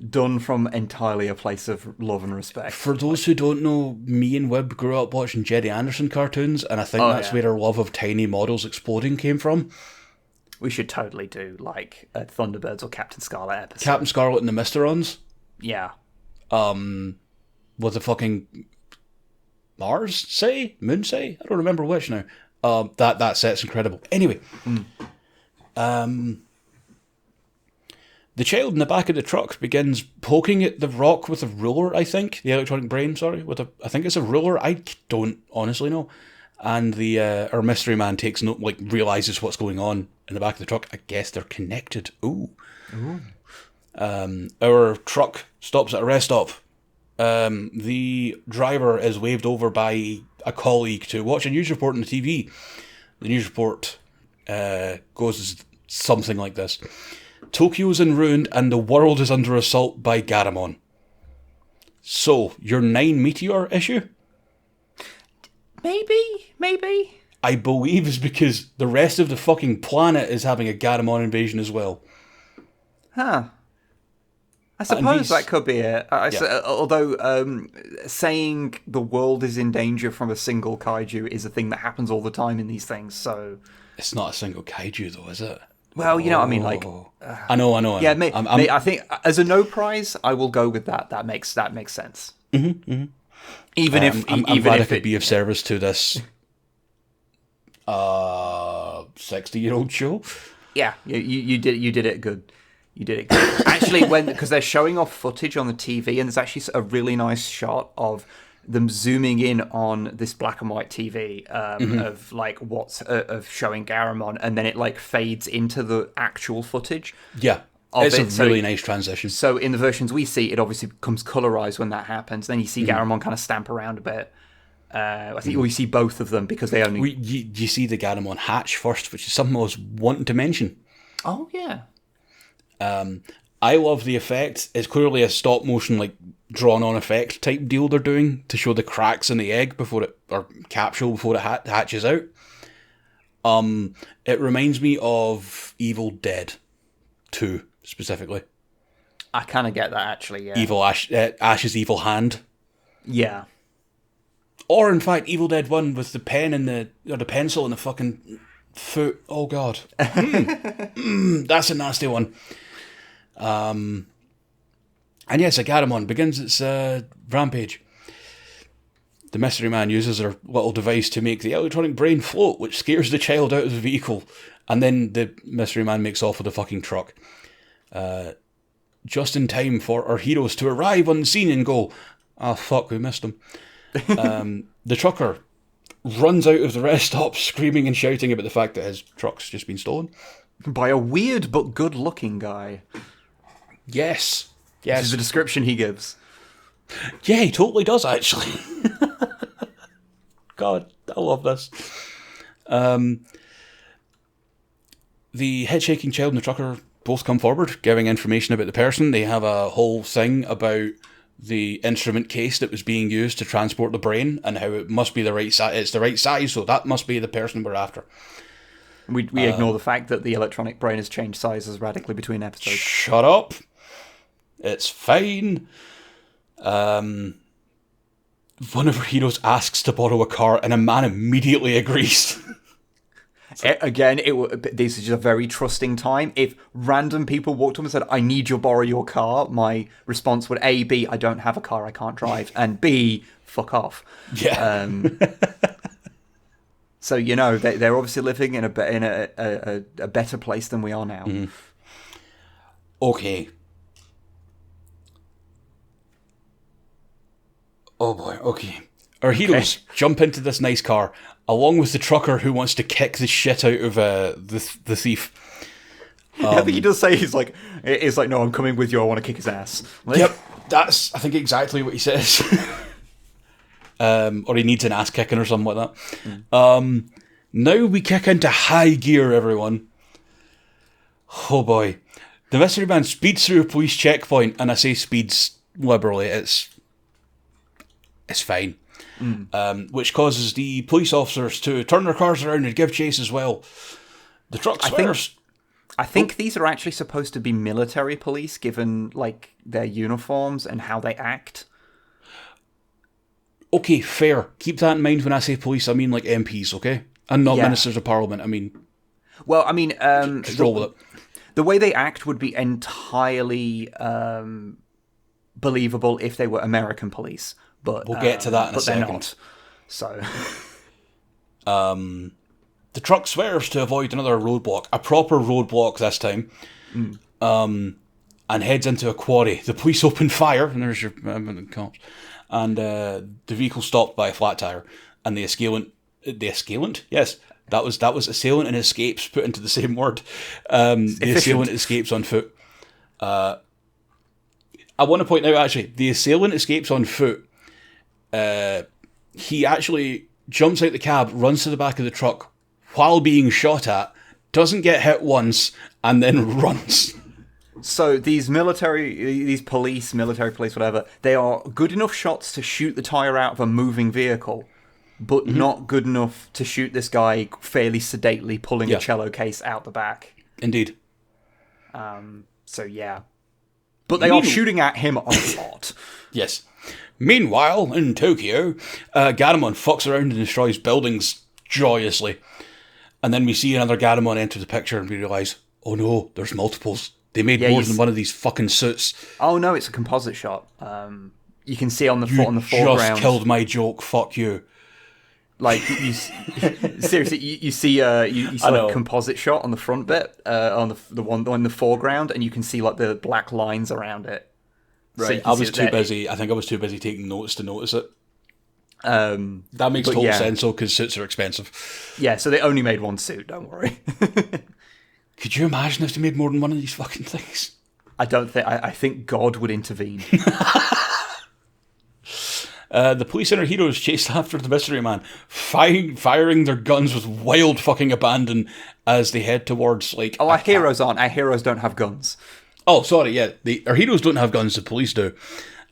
done from entirely a place of love and respect. For those who don't know, me and Wib grew up watching Jerry Anderson cartoons, and I think that's where our love of tiny models exploding came from. We should totally do like a Thunderbirds or Captain Scarlet episode. Captain Scarlet and the Mysterons. Yeah. With the fucking Mars City? Moon City? I don't remember which now. That set's incredible. Anyway, the child in the back of the truck begins poking at the rock with a ruler, I think. The electronic brain, sorry. I think it's a ruler. I don't honestly know. And our mystery man takes note, realizes what's going on in the back of the truck. I guess they're connected. Ooh. Our truck stops at a rest stop. The driver is waved over by a colleague to watch a news report on the TV. The news report goes something like this. Tokyo's in ruin and the world is under assault by Garamon. So, your 9 meteor issue? Maybe. I believe is because the rest of the fucking planet is having a Garamon invasion as well. Huh. I suppose that could be it. Although saying the world is in danger from a single kaiju is a thing that happens all the time in these things, so... It's not a single kaiju, though, is it? Well, you know what I mean, I know. Yeah, I think as a no prize, I will go with that. That makes sense. Mm-hmm. Even if I'm glad I could be of service to this 60-year-old show. Yeah, you did it good. You did it good. Actually, because they're showing off footage on the TV, and there's actually a really nice shot of them zooming in on this black and white TV of of showing Garamon, and then it fades into the actual footage. Yeah, it's a really nice transition. So in the versions we see, it obviously becomes colorized when that happens. Then you see Garamon kind of stamp around a bit. I think we see both of them because they only. You see the Garamon hatch first, which is something I was wanting to mention. Oh yeah. I love the effect. It's clearly a stop motion, drawn-on effect type deal they're doing to show the cracks in the egg or capsule before it hatches out. It reminds me of Evil Dead 2, specifically. I kind of get that, actually, yeah. Evil Ash's evil hand. Yeah. Or, in fact, Evil Dead 1 with the pen and the pencil and the fucking foot. Oh, God. That's a nasty one. And yes, a Garamon begins its rampage. The mystery man uses her little device to make the electronic brain float, which scares the child out of the vehicle. And then the mystery man makes off with the fucking truck. Just in time for our heroes to arrive on the scene and go, "Ah, fuck, we missed them." The trucker runs out of the rest stop screaming and shouting about the fact that his truck's just been stolen. By a weird but good-looking guy. Yes. This is the description he gives. Yeah, he totally does, actually. God, I love this. The head-shaking child and the trucker both come forward, giving information about the person. They have a whole thing about the instrument case that was being used to transport the brain and how it must be the right size. It's the right size, so that must be the person we're after. We ignore the fact that the electronic brain has changed sizes radically between episodes. Shut up. It's fine. One of our heroes asks to borrow a car, and a man immediately agrees. Again, this is just a very trusting time. If random people walked up and said, "I need you to borrow your car," my response would A, be, "I don't have a car, I can't drive," and B, fuck off. Yeah. So they're obviously living in a better place than we are now. Mm-hmm. Okay. Oh boy. Okay. Our heroes jump into this nice car, along with the trucker who wants to kick the shit out of the thief. I think he does say he's like, "No, I'm coming with you. I want to kick his ass." Yep, that's I think exactly what he says. Or he needs an ass kicking or something like that. Now we kick into high gear, everyone. Oh boy. The mystery man speeds through a police checkpoint, and I say speeds liberally, it's fine. Which causes the police officers to turn their cars around and give chase as well. The truck swears. I think these are actually supposed to be military police, given their uniforms and how they act. Okay, fair. Keep that in mind when I say police. I mean MPs, okay, and not ministers of parliament. I mean, well, just roll with it. The way they act would be entirely believable if they were American police, but we'll get to that in a second. They're not. So, The truck swerves to avoid another roadblock, a proper roadblock this time, and heads into a quarry. The police open fire, and there's your cops, and the vehicle stopped by a flat tire, and the assailant, yes, that was assailant and escapes put into the same word. The assailant escapes on foot. I want to point out, actually, the assailant escapes on foot. He actually jumps out the cab, runs to the back of the truck while being shot at, doesn't get hit once, and then runs. So these military police, whatever, they are good enough shots to shoot the tyre out of a moving vehicle, but not good enough to shoot this guy fairly sedately pulling a cello case out the back. Indeed. So yeah. But they are shooting at him a lot. Yes. Meanwhile, in Tokyo, Garamond fucks around and destroys buildings joyously. And then we see another Garamond enter the picture and we realise, oh no, there's multiples. They made more than one of these fucking suits. Oh no, it's a composite shot. You can see on the foreground. You just killed my joke, fuck you. Like, seriously, you see like a composite shot on the front bit, on the one in the foreground, and you can see like the black lines around it. Right, so I was too busy. I think I was too busy taking notes to notice it. That makes total sense, though, because suits are expensive. Yeah, so they only made one suit. Don't worry. Could you imagine if they made more than one of these fucking things? I think God would intervene. The police and our heroes chase after the mystery man, firing their guns with wild fucking abandon as they head towards, like... Oh, our heroes aren't. Our heroes don't have guns. Oh, sorry, yeah. Our heroes don't have guns, the police do.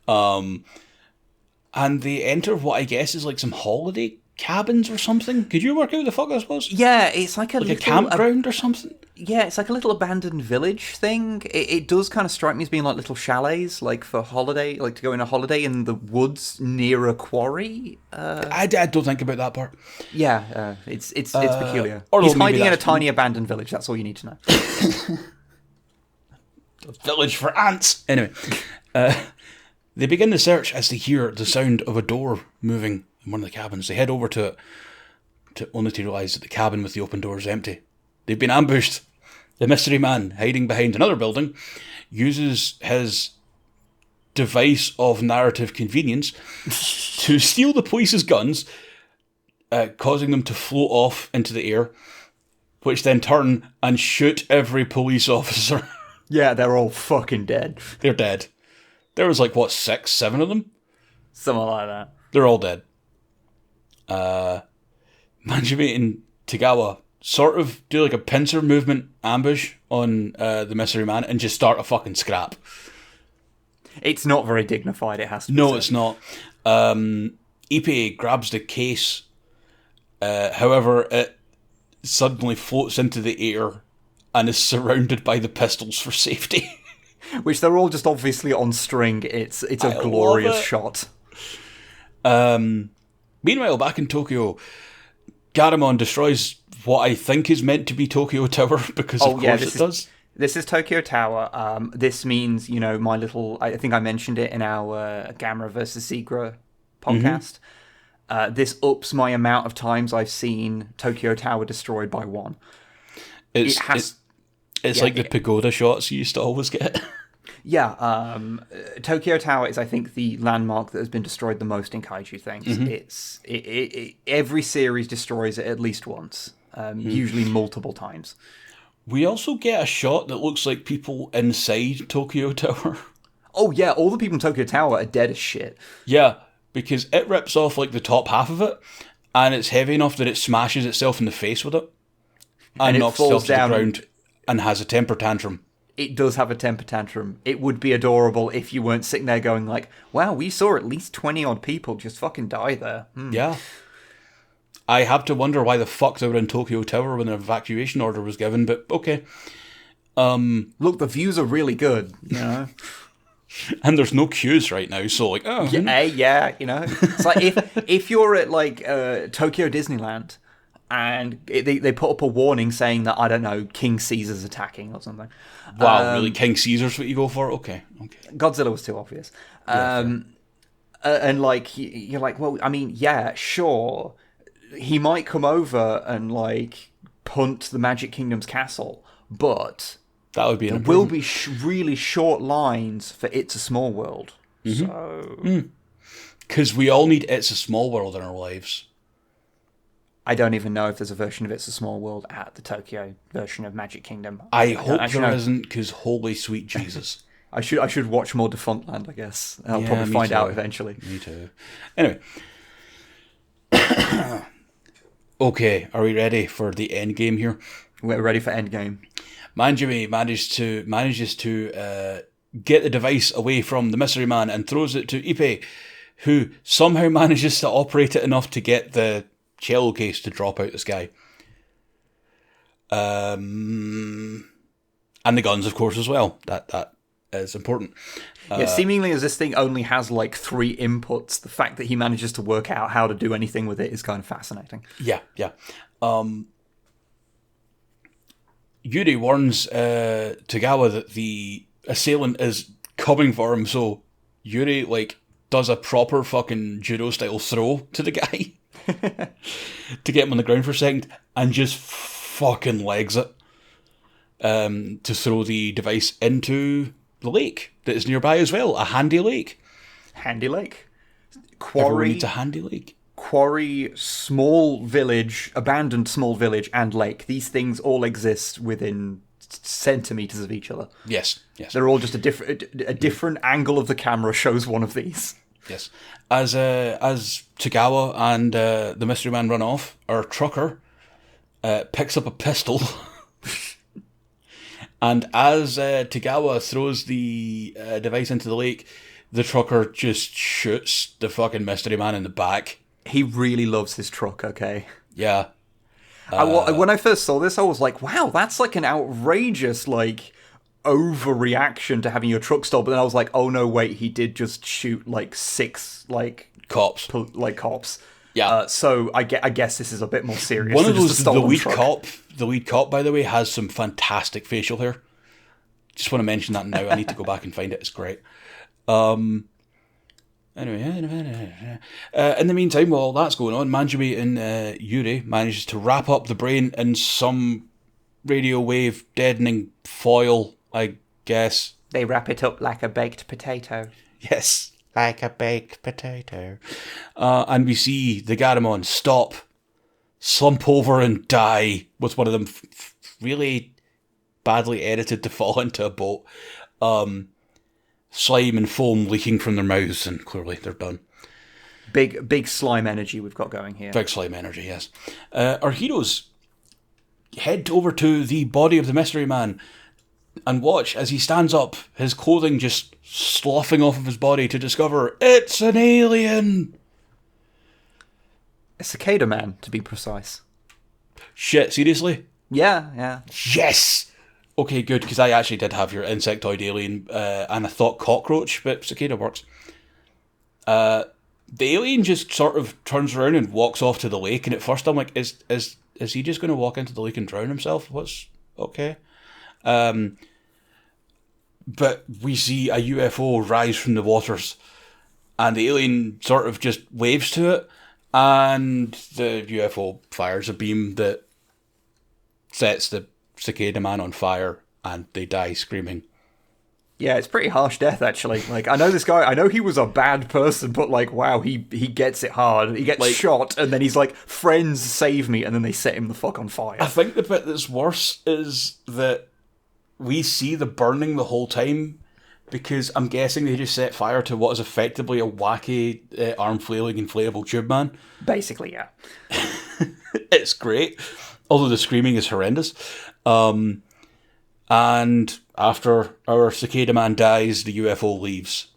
And they enter what I guess is like some holiday cabins or something. Could you work out the fuck I suppose? Yeah, it's like a campground or something? Yeah, it's like a little abandoned village thing. It does kind of strike me as being like little chalets, like for holiday, like to go on a holiday in the woods near a quarry. I don't think about that part. Yeah, it's peculiar. Or he's hiding in a tiny abandoned village. That's all you need to know. A village for ants. Anyway, they begin the search as they hear the sound of a door moving in one of the cabins. They head over to it, only to realise that the cabin with the open door is empty. They've been ambushed. The mystery man, hiding behind another building, uses his device of narrative convenience to steal the police's guns, causing them to float off into the air, which then turn and shoot every police officer. Yeah, they're all fucking dead. They're dead. There was like, 6, 7 of them? Something like that. They're all dead. Manjime and Tagawa sort of do like a pincer movement ambush on the mystery man and just start a fucking scrap. It's not very dignified, it has to be No, said. it's not. Ippei grabs the case. However, it suddenly floats into the air and is surrounded by the pistols for safety. Which they're all just obviously on string. It's a glorious shot. Meanwhile, back in Tokyo, Garamond destroys what I think is meant to be Tokyo Tower, because of course it does. This is Tokyo Tower. This means, my little... I think I mentioned it in our Gamera versus Segra podcast. This ups my amount of times I've seen Tokyo Tower destroyed by one. It's like the pagoda shots you used to always get. Yeah, Tokyo Tower is, I think, the landmark that has been destroyed the most in kaiju things. Every series destroys it at least once, usually multiple times. We also get a shot that looks like people inside Tokyo Tower. Oh yeah, all the people in Tokyo Tower are dead as shit. Yeah, because it rips off like the top half of it, and it's heavy enough that it smashes itself in the face with it, and knocks itself to the ground, and has a temper tantrum. It does have a temper tantrum. It would be adorable if you weren't sitting there going like, wow, we saw at least 20 odd people just fucking die there. Yeah. I have to wonder why the fuck they were in Tokyo Tower when an evacuation order was given, but okay. Look, the views are really good, And there's no queues right now, so like, oh. Yeah, It's like if you're at like Tokyo Disneyland and they put up a warning saying that, I don't know, King Caesar's attacking or something. Wow, really? King Caesar's what you go for? Okay. Godzilla was too obvious. Yeah, and like, you're like, well, I mean, yeah, sure. he might come over and like punt the Magic Kingdom's castle, but that would be there will be really short lines for It's a Small World. So because we all need It's a Small World in our lives. I don't even know if there's a version of It's a Small World at the Tokyo version of Magic Kingdom. I hope there isn't, because holy sweet Jesus. I should watch more Defunctland, I guess. I'll probably find out eventually. Me too. Anyway. Okay, are we ready for the end game here? We're ready for Endgame. Manjumi manages to get the device away from the Mystery Man and throws it to Ippei, who somehow manages to operate it enough to get the cello case to drop out the sky. And the guns, of course, as well. That is important. Yeah, seemingly as this thing only has like 3 inputs, the fact that he manages to work out how to do anything with it is kind of fascinating. Yeah. Yuri warns Tagawa that the assailant is coming for him, so Yuri like does a proper fucking judo style throw to the guy to get him on the ground for a second, and just fucking legs it to throw the device into the lake that is nearby as well. A handy lake. Handy lake. Everyone needs a handy lake. Quarry, small village, abandoned small village, and lake. These things all exist within centimeters of each other. Yes. They're all just a different angle of the camera shows one of these. Yes. As Tagawa and the Mystery Man run off, our trucker picks up a pistol. And as Tagawa throws the device into the lake, the trucker just shoots the fucking Mystery Man in the back. He really loves his truck, okay? Yeah. When I first saw this, I was like, wow, that's like an outrageous, like, overreaction to having your truck stop. But then I was like, oh no, wait, he did just shoot, like, 6, like... Cops. Cops. Yeah. So I guess this is a bit more serious. One of those, the lead cop, by the way, has some fantastic facial hair. Just want to mention that now. I need to go back and find it. It's great. Anyway, in the meantime, while all that's going on, Manjumi and Yuri manages to wrap up the brain in some radio wave deadening foil, I guess. They wrap it up like a baked potato. Yes. Like a baked potato. And we see the Garamon stop, slump over and die, with one of them really badly edited to fall into a boat. Slime and foam leaking from their mouths, and clearly they're done. Big slime energy we've got going here. Big slime energy, yes. Our heroes head over to the body of the Mystery Man and watch as he stands up, his clothing just sloughing off of his body, to discover it's an alien. A cicada man, to be precise. Shit, seriously? Yeah. Yes! Okay, good, because I actually did have your insectoid alien, and I thought cockroach, but cicada works. The alien just sort of turns around and walks off to the lake, and at first I'm like, is he just going to walk into the lake and drown himself? What's... okay. But we see a UFO rise from the waters, and the alien sort of just waves to it, and the UFO fires a beam that sets the cicada man on fire, and they die screaming. Yeah, it's pretty harsh death, actually. Like, I know this guy, I know he was a bad person, but, like, wow, he gets it hard. He gets shot, and then he's like, friends save me, and then they set him the fuck on fire. I think the bit that's worse is that we see the burning the whole time, because I'm guessing they just set fire to what is effectively a wacky arm-flailing inflatable tube man. Basically, yeah. It's great, although the screaming is horrendous. And after our cicada man dies, the UFO leaves.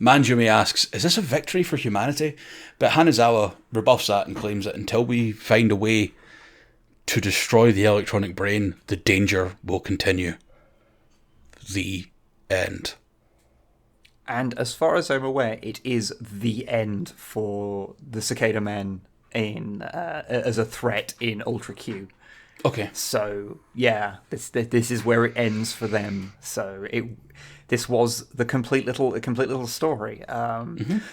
Manjumi asks, is this a victory for humanity? But Hanazawa rebuffs that and claims that until we find a way to destroy the electronic brain, the danger will continue. The end. And as far as I'm aware, it is the end for the cicada men in as a threat in Ultra Q. Okay. So yeah, this is where it ends for them. So this was a complete little story.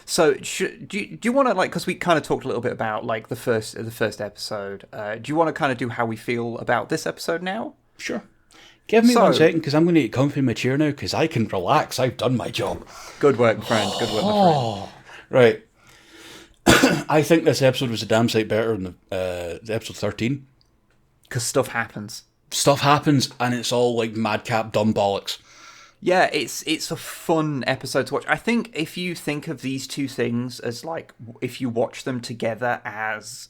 So do you want to, like, because we kind of talked a little bit about like the first episode. Do you want to kind of do how we feel about this episode now? Sure. Give me 1 second, because I'm going to get comfy in my chair now, because I can relax. I've done my job. Good work, friend. Good work, my friend. Right. I think this episode was a damn sight better than the episode 13. Because stuff happens. Stuff happens, and it's all like madcap dumb bollocks. Yeah, it's a fun episode to watch. I think if you think of these two things as like, if you watch them together as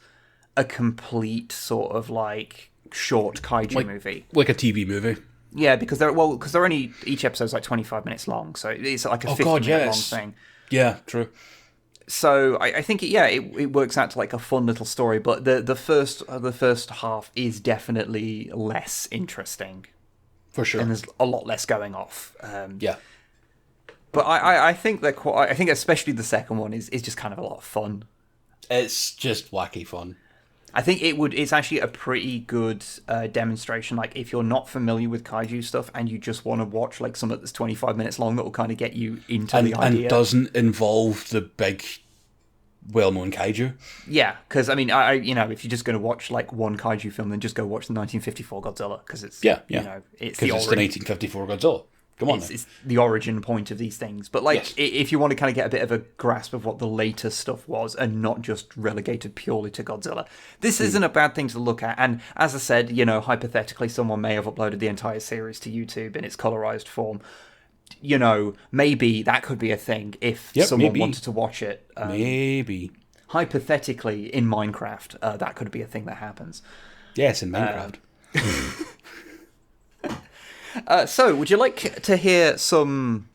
a complete sort of like short kaiju movie, like a TV movie. Yeah, because they're only, each episode's like 25 minutes long, so it's like a 50-minute long thing. Yeah, true. So I think it works out to like a fun little story, but the first half is definitely less interesting. For sure. And there's a lot less going off. Yeah. But I think I think especially the second one is just kind of a lot of fun. It's just wacky fun. I think it's actually a pretty good demonstration. Like, if you're not familiar with kaiju stuff and you just want to watch like something that's 25 minutes long that will kind of get you into the idea. And doesn't involve the big, well-known kaiju. Yeah, because, I mean, if you're just going to watch like one kaiju film, then just go watch the 1954 Godzilla, because it's, it's the 1954 Godzilla. Come on, it's the origin point of these things. But like, if you want to kind of get a bit of a grasp of what the later stuff was and not just relegated purely to Godzilla, this isn't a bad thing to look at. And as I said, hypothetically, someone may have uploaded the entire series to YouTube in its colorized form. Maybe that could be a thing if someone wanted to watch it. Maybe. Hypothetically, in Minecraft, that could be a thing that happens. Yes, in Minecraft. So, would you like to hear some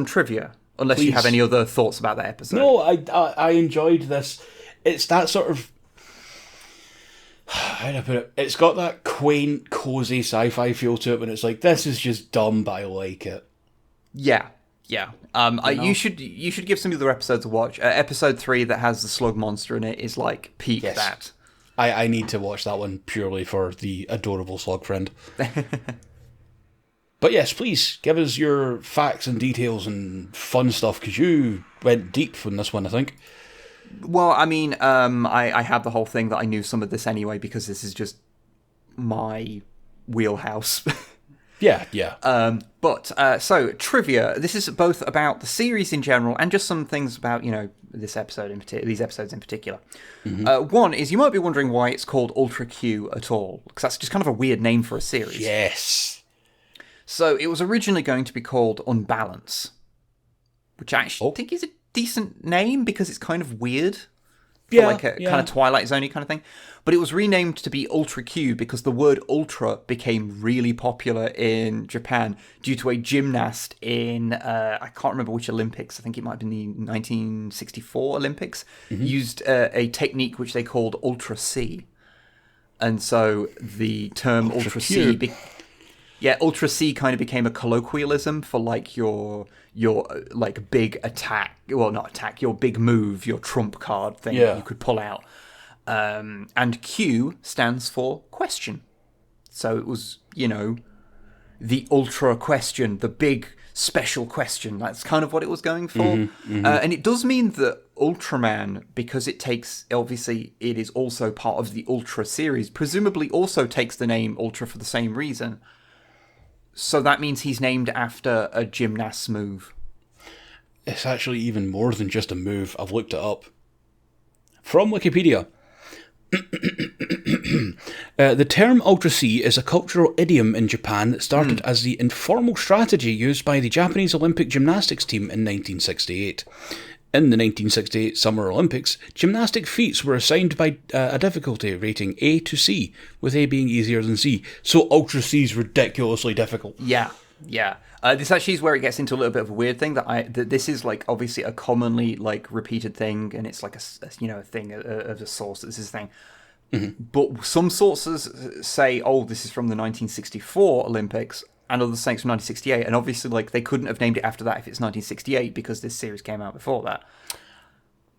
trivia? Unless Please. You have any other thoughts about that episode. No, I enjoyed this. It's that sort of... How do I put it? It's got that quaint, cozy sci-fi feel to it when it's like, this is just dumb, but I like it. Yeah. You should give some other episodes a watch. Episode 3 that has the slug monster in it is like peak that. I need to watch that one purely for the adorable slug friend. But yes, please, give us your facts and details and fun stuff, because you went deep from this one, I think. Well, I mean, I had the whole thing that I knew some of this anyway, because this is just my wheelhouse. Yeah. So, trivia. This is both about the series in general and just some things about, this episode in particular, these episodes in particular. Mm-hmm. One is, you might be wondering why it's called Ultra Q at all, because that's just kind of a weird name for a series. Yes. So, it was originally going to be called Unbalance, which I actually think is a decent name because it's kind of weird. Kind of Twilight Zone-y kind of thing. But it was renamed to be Ultra Q because the word ultra became really popular in Japan due to a gymnast in, I can't remember which Olympics, I think it might have been the 1964 Olympics, used a technique which they called Ultra C. And so the term Ultra C... Ultra C kind of became a colloquialism for like your like big attack, well not attack, your big move, your trump card thing that you could pull out. And Q stands for question. So it was, the ultra question, the big special question. That's kind of what it was going for. And it does mean that Ultraman, because it is also part of the Ultra series, presumably also takes the name Ultra for the same reason. So that means he's named after a gymnast's move. It's actually even more than just a move. I've looked it up. From Wikipedia. The term Ultra C is a cultural idiom in Japan that started as the informal strategy used by the Japanese Olympic gymnastics team in 1968. In the 1968 Summer Olympics, gymnastic feats were assigned by a difficulty rating A to C, with A being easier than C. So Ultra C is ridiculously difficult. Yeah. This actually is where it gets into a little bit of a weird thing that this is like obviously a commonly like repeated thing, and it's like a thing of a source. This is a thing. But some sources say, this is from the 1964 Olympics. And others saying it's from 1968, and obviously, like, they couldn't have named it after that if it's 1968 because this series came out before that.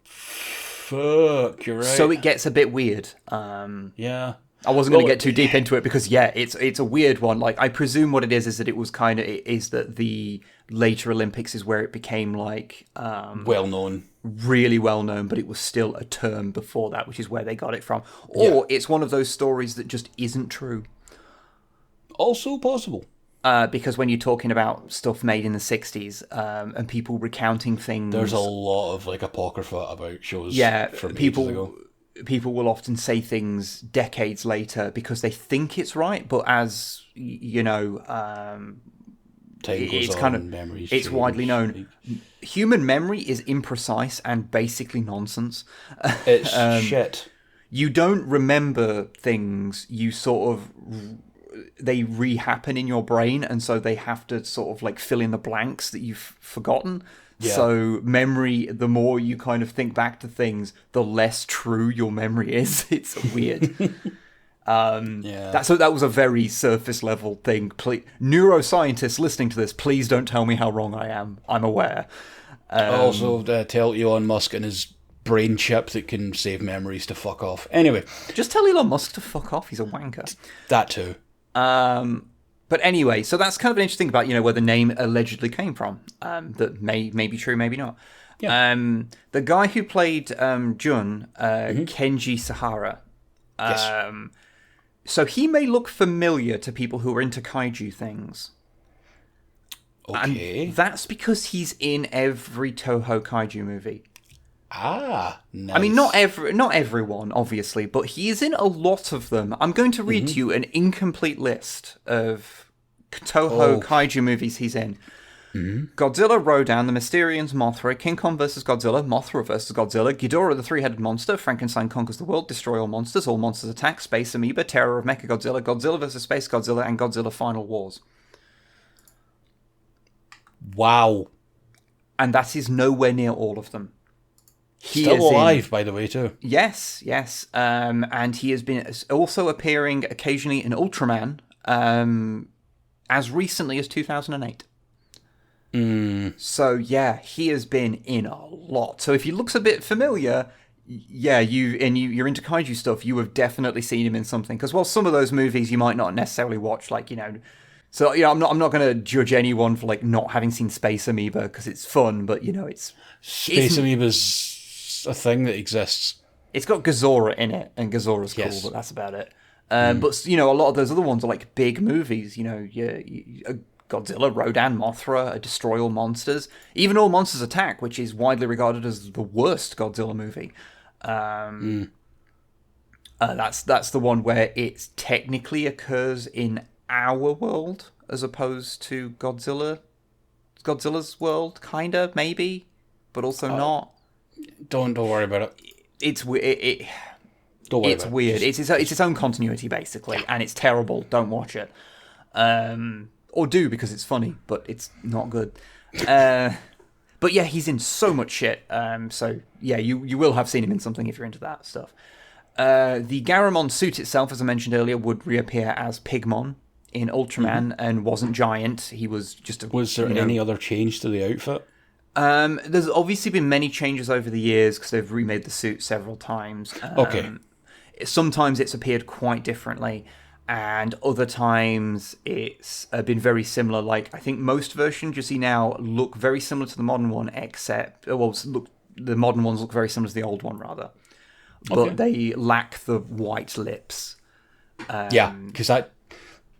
Fuck, you're right. So it gets a bit weird. Yeah. I wasn't going to get too deep into it because, yeah, it's a weird one. Like, I presume what it is that it was that the later Olympics is where it became, like... well-known. Really well-known, but it was still a term before that, which is where they got it from. Or it's one of those stories that just isn't true. Also possible. Because when you're talking about stuff made in the 60s and people recounting things... There's a lot of, like, apocrypha about shows from people, ages ago. People will often say things decades later because they think it's right, but as, you know... Time goes it's on, kind of memories it's change. widely known. Human memory is imprecise and basically nonsense. It's shit. You don't remember things. You sort of... They re-happen in your brain, and so they have to sort of like fill in the blanks that you've forgotten. Yeah. So memory, the more you kind of think back to things, the less true your memory is. It's weird. That was a very surface level thing. Neuroscientists listening to this, please don't tell me how wrong I am. I'm aware. Also, tell Elon Musk and his brain chip that can save memories to fuck off. Anyway. Just tell Elon Musk to fuck off. He's a wanker. That too. But anyway, so that's kind of an interesting about, you know, where the name allegedly came from. That may be true, maybe not. Yeah. The guy who played Jun, Kenji Sahara. Yes. So he may look familiar to people who are into kaiju things. Okay. And that's because he's in every Toho kaiju movie. Ah, nice. I mean, not everyone, obviously, but he is in a lot of them. I'm going to read to you an incomplete list of Toho kaiju movies he's in. Godzilla, Rodan, The Mysterians, Mothra, King Kong vs. Godzilla, Mothra vs. Godzilla, Ghidorah the Three-Headed Monster, Frankenstein Conquers the World, Destroy All Monsters Attack, Space Amoeba, Terror of Mechagodzilla, Godzilla vs. Space Godzilla, and Godzilla Final Wars. Wow. And that is nowhere near all of them. He Still alive, by the way, too. Yes. And he has been also appearing occasionally in Ultraman as recently as 2008. So, yeah, he has been in a lot. So if he looks a bit familiar, yeah, you're into kaiju stuff, you have definitely seen him in something. Because, well, some of those movies you might not necessarily watch, like, you know... So, you know, I'm not going to judge anyone for, like, not having seen Space Amoeba, because it's fun, but, you know, Space Amoeba's a thing that exists. It's got Gazora in it, and Gazora's cool, but that's about it. But, you know, a lot of those other ones are, like, big movies, you know, Godzilla, Rodan, Mothra, Destroy All Monsters, even All Monsters Attack, which is widely regarded as the worst Godzilla movie. That's the one where it technically occurs in our world as opposed to Godzilla's world, kinda, maybe, but also not. Don't worry about it. It's weird. It's weird. It's its own continuity basically, and it's terrible. Don't watch it. Or do, because it's funny, but it's not good. But yeah, he's in so much shit. So yeah, you will have seen him in something if you're into that stuff. The Garamond suit itself, as I mentioned earlier, would reappear as Pigmon in Ultraman and wasn't giant. He was just Was there any other change to the outfit? There's obviously been many changes over the years because they've remade the suit several times. Okay. Sometimes it's appeared quite differently. And other times it's been very similar. Like, I think most versions you see now look very similar to the modern one, except... Well, the modern ones look very similar to the old one, rather. But they lack the white lips. Yeah, because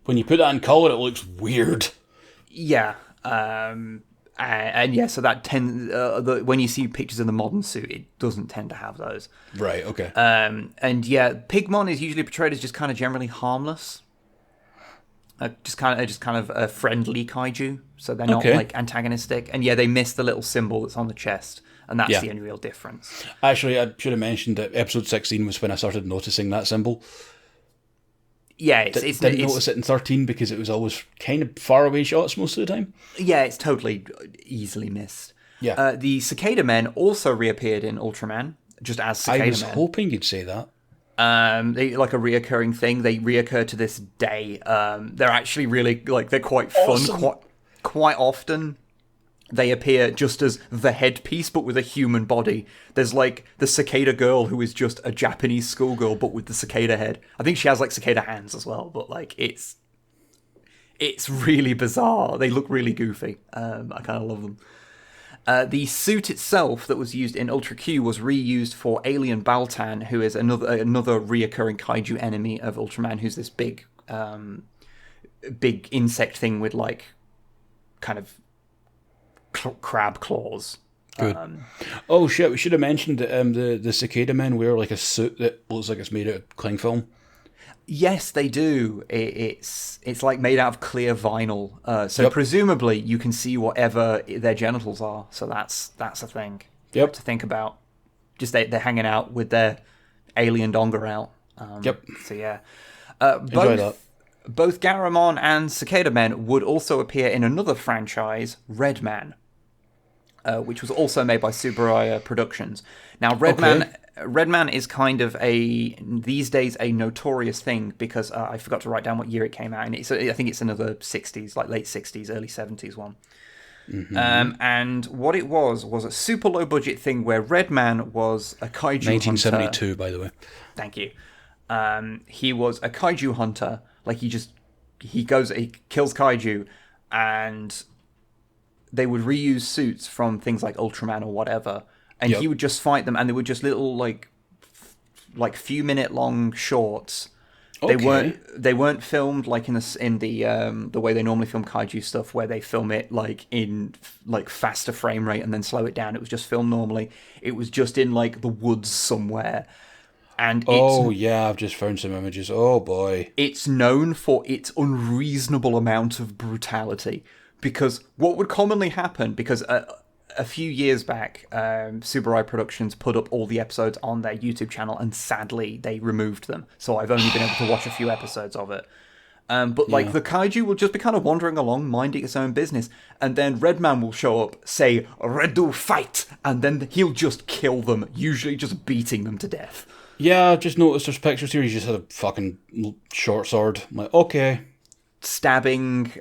when you put that in colour, it looks weird. Yeah. And yeah, so that when you see pictures of the modern suit, it doesn't tend to have those. Right. Okay. And yeah, Pigmon is usually portrayed as just kind of generally harmless, just kind of a friendly kaiju. So they're not like antagonistic. And yeah, they miss the little symbol that's on the chest, and that's the only real difference. Actually, I should have mentioned that episode 16 was when I started noticing that symbol. Yeah, didn't notice it in 13 because it was always kind of far away shots most of the time. Yeah, it's totally easily missed. Yeah. The Cicada Men also reappeared in Ultraman, just as Cicada Men. I was hoping you'd say that. They like a reoccurring thing. They reoccur to this day. They're actually really they're quite fun. Awesome. Quite often, they appear just as the headpiece, but with a human body. There's like the cicada girl who is just a Japanese schoolgirl, but with the cicada head. I think she has like cicada hands as well, but like it's really bizarre. They look really goofy. I kind of love them. The suit itself that was used in Ultra Q was reused for Alien Baltan, who is another reoccurring kaiju enemy of Ultraman, who's this big insect thing with like kind of crab claws. Good. Oh shit! We should have mentioned that the cicada men wear like a suit that looks like it's made out of cling film. Yes, they do. It's like made out of clear vinyl, so presumably you can see whatever their genitals are. So that's a thing. Yep. To think about. Just they're hanging out with their alien donger out. So yeah. Enjoy that. Both Garamon and Cicada Men would also appear in another franchise, Redman, which was also made by Subaraya Productions. Now, Redman is kind of these days a notorious thing because I forgot to write down what year it came out, and I think it's another 60s, like late 60s, early 70s one. Mm-hmm. And what it was a super low budget thing where Redman was a kaiju 1972, hunter. by the way. Thank you. He was a kaiju hunter. Like he kills kaiju, and they would reuse suits from things like Ultraman or whatever, and he would just fight them, and they were just little like few minute long shorts. Okay. They weren't filmed like in the way they normally film kaiju stuff, where they film it like in like faster frame rate and then slow it down. It was just filmed normally. It was just in like the woods somewhere. And I've just found some images. Oh boy. It's known for its unreasonable amount of brutality. Because what would commonly happen, because a few years back, Subaraya Productions put up all the episodes on their YouTube channel, and sadly they removed them. So I've only been able to watch a few episodes of it. But the kaiju will just be kind of wandering along, minding its own business. And then Redman will show up, say, "Redu, fight!" And then he'll just kill them, usually just beating them to death. Yeah, I just noticed there's pictures here. He just had a fucking short sword. I'm like, okay. Stabbing,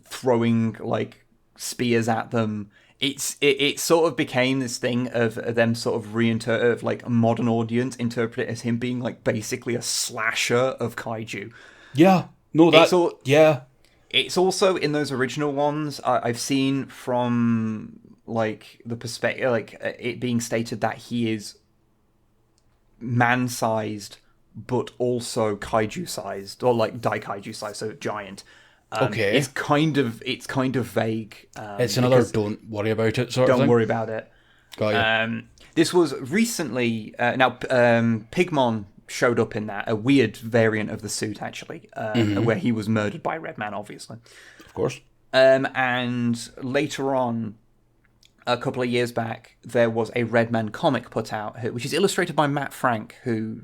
throwing like spears at them. It sort of became this thing of them sort of of like a modern audience interpret it as him being like basically a slasher of kaiju. Yeah. No, yeah. It's also in those original ones I've seen from like the perspective, like it being stated that he is man-sized, but also kaiju-sized, or like daikaiju-sized, so giant. Okay. It's kind of vague. It's another don't worry about it sort of thing. Don't worry about it. Got you. This was recently... Pigmon showed up in that, a weird variant of the suit, actually, where he was murdered by Redman, obviously. Of course. And later on, a couple of years back, there was a Redman comic put out, which is illustrated by Matt Frank, who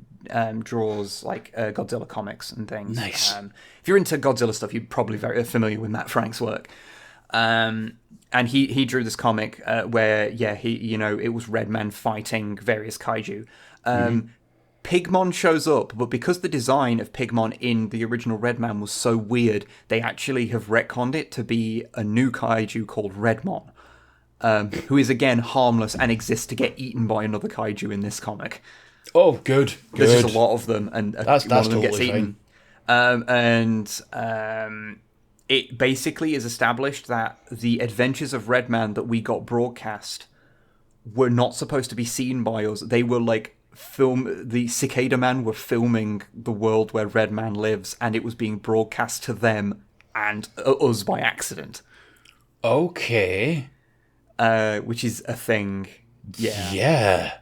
draws like Godzilla comics and things. Nice. If you're into Godzilla stuff, you're probably very familiar with Matt Frank's work. And he drew this comic where it was Redman fighting various kaiju. Pigmon shows up, but because the design of Pigmon in the original Redman was so weird, they actually have retconned it to be a new kaiju called Redmon. Who is again harmless and exists to get eaten by another kaiju in this comic. Oh, good. There's just a lot of them, and that's one of them totally gets eaten. It basically is established that the adventures of Redman that we got broadcast were not supposed to be seen by us. They were like the Cicada Man were filming the world where Redman lives, and it was being broadcast to them and us by accident. Okay. Which is a thing. Yeah. Yeah.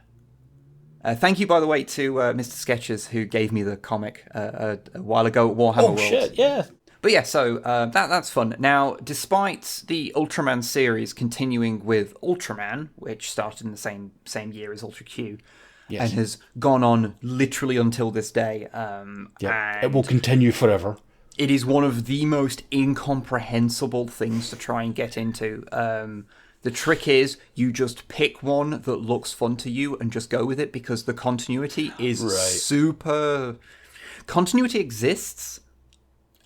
Thank you, by the way, to Mr. Sketches, who gave me the comic a while ago at Warhammer World. Oh, shit, yeah. But yeah, so that's fun. Now, despite the Ultraman series continuing with Ultraman, which started in the same year as Ultra Q, and has gone on literally until this day. And it will continue forever. It is one of the most incomprehensible things to try and get into. The trick is you just pick one that looks fun to you and just go with it, because the continuity is super... Continuity exists.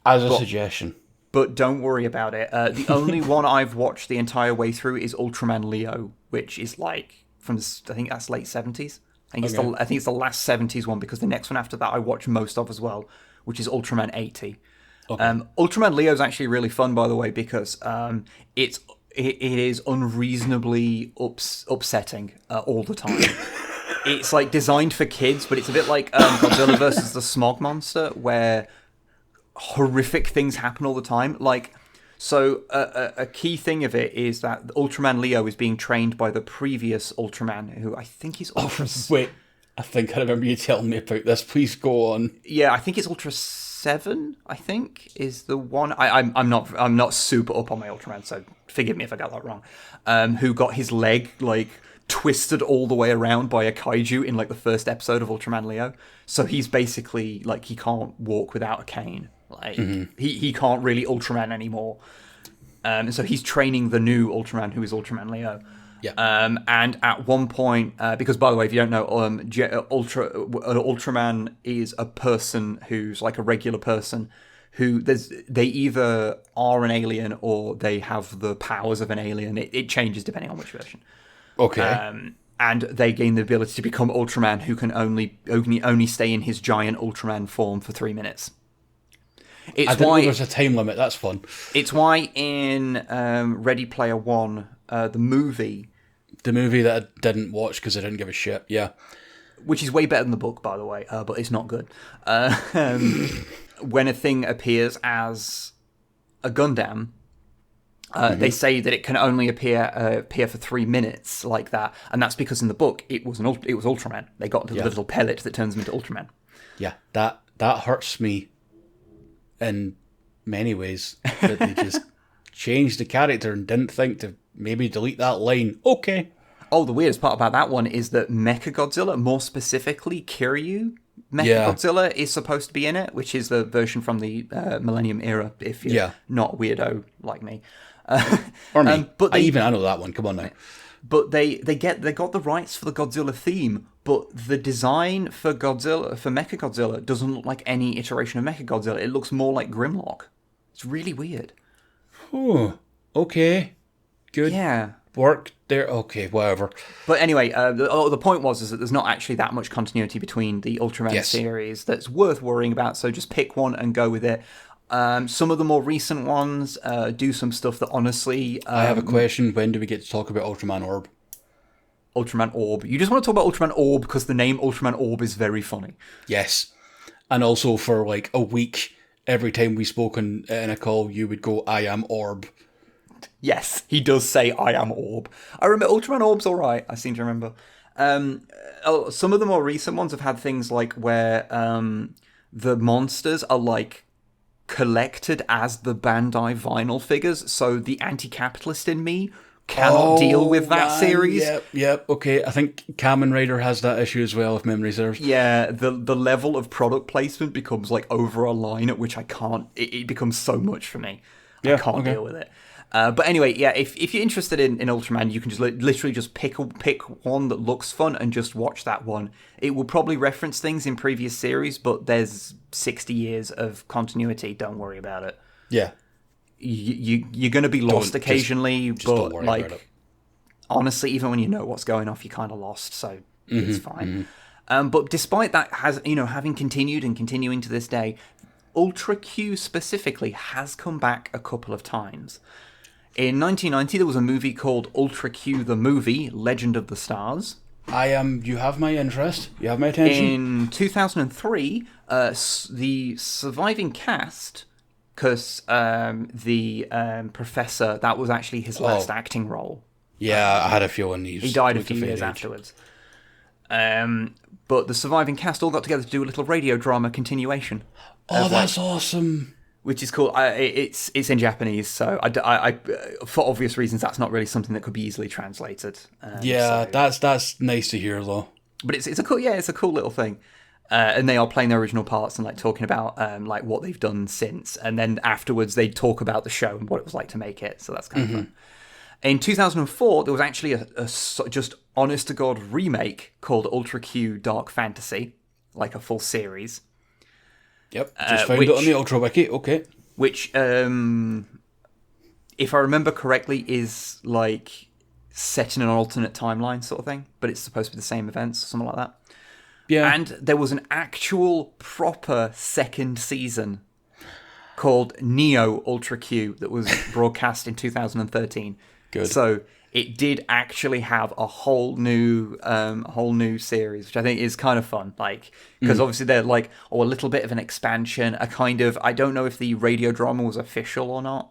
As a suggestion. but don't worry about it. The only one I've watched the entire way through is Ultraman Leo, which is like from I think that's late 70s. I think it's the last 70s one, because the next one after that I watched most of as well, which is Ultraman 80. Okay. Ultraman Leo is actually really fun, by the way, because it is unreasonably upsetting all the time. It's like designed for kids, but it's a bit like Godzilla versus the Smog Monster, where horrific things happen all the time. Like, so a key thing of it is that Ultraman Leo is being trained by the previous Ultraman, who I think is Ultra. Wait, I think I remember you telling me about this. Please go on. Yeah, I think it's Ultra 7. I think is the one. I'm not super up on my Ultraman, so forgive me if I got that wrong. Who got his leg like twisted all the way around by a kaiju in like the first episode of Ultraman Leo. So he's basically like, he can't walk without a cane. Like he can't really Ultraman anymore. And so he's training the new Ultraman, who is Ultraman Leo. Yeah. And at one point, because by the way, if you don't know, Ultraman is a person who's like a regular person who they either are an alien or they have the powers of an alien. It changes depending on which version. Okay. And they gain the ability to become Ultraman, who can only stay in his giant Ultraman form for 3 minutes. I didn't know there's a time limit. That's fun. It's why in Ready Player One, the movie that I didn't watch because I didn't give a shit. Yeah. Which is way better than the book, by the way, but it's not good. When a thing appears as a Gundam, they say that it can only appear for 3 minutes like that, and that's because in the book it was Ultraman. They got the little pellet that turns him into Ultraman. Yeah, that hurts me in many ways, that they just changed the character and didn't think to maybe delete that line. Okay. Oh, the weirdest part about that one is that Mechagodzilla, more specifically Kiryu Mechagodzilla, is supposed to be in it, which is the version from the Millennium era, if you're not a weirdo like me. Or me. But I know that one. Come on now. But they got the rights for the Godzilla theme, but the design for Mechagodzilla doesn't look like any iteration of Mechagodzilla. It looks more like Grimlock. It's really weird. Oh, okay. Good. Yeah. Work there. Okay, whatever. But anyway, the point is that there's not actually that much continuity between the Ultraman series that's worth worrying about, so just pick one and go with it. Some of the more recent ones do some stuff that honestly... I have a question. When do we get to talk about Ultraman Orb? Ultraman Orb. You just want to talk about Ultraman Orb because the name Ultraman Orb is very funny. Yes. And also for like a week, every time we spoke in a call, you would go, I am Orb. Yes, he does say, I am Orb. I remember Ultraman Orb's alright, I seem to remember. Some of the more recent ones have had things like where the monsters are like collected as the Bandai vinyl figures, so the anti-capitalist in me cannot deal with that series. Yep, okay. I think Kamen Rider has that issue as well, if memory serves. Yeah, the level of product placement becomes like over a line at which I can't... It becomes so much for me. I can't deal with it. But anyway, yeah, if you're interested in Ultraman, you can just literally just pick one that looks fun and just watch that one. It will probably reference things in previous series, but there's 60 years of continuity. Don't worry about it. Yeah. You're going to be lost occasionally, just but don't worry about it. Honestly, even when you know what's going off, you're kind of lost, so it's fine. But despite that, having continued and continuing to this day, Ultra Q specifically has come back a couple of times. In 1990, there was a movie called Ultra Q the Movie, Legend of the Stars. You have my interest. You have my attention. In 2003, the surviving cast, because the professor, that was actually his last acting role. Yeah, I had a feeling he died a few years afterwards. But the surviving cast all got together to do a little radio drama continuation. Oh, that's awesome. Which is cool. It's in Japanese, so I for obvious reasons, that's not really something that could be easily translated. That's nice to hear, though. But it's a cool little thing. And they are playing their original parts and like talking about like what they've done since, and then afterwards they talk about the show and what it was like to make it. So that's kind of fun. In 2004, there was actually a just honest to god remake called Ultra Q Dark Fantasy, like a full series. Yep, just found it on the Ultra Wiki. Okay. which, if I remember correctly, is like set in an alternate timeline sort of thing, but it's supposed to be the same events or something like that. Yeah. And there was an actual proper second season called Neo Ultra Q that was broadcast in 2013. Good. So it did actually have a whole new series, which I think is kind of fun. Like, because obviously they're like, a little bit of an expansion, a kind of, I don't know if the radio drama was official or not.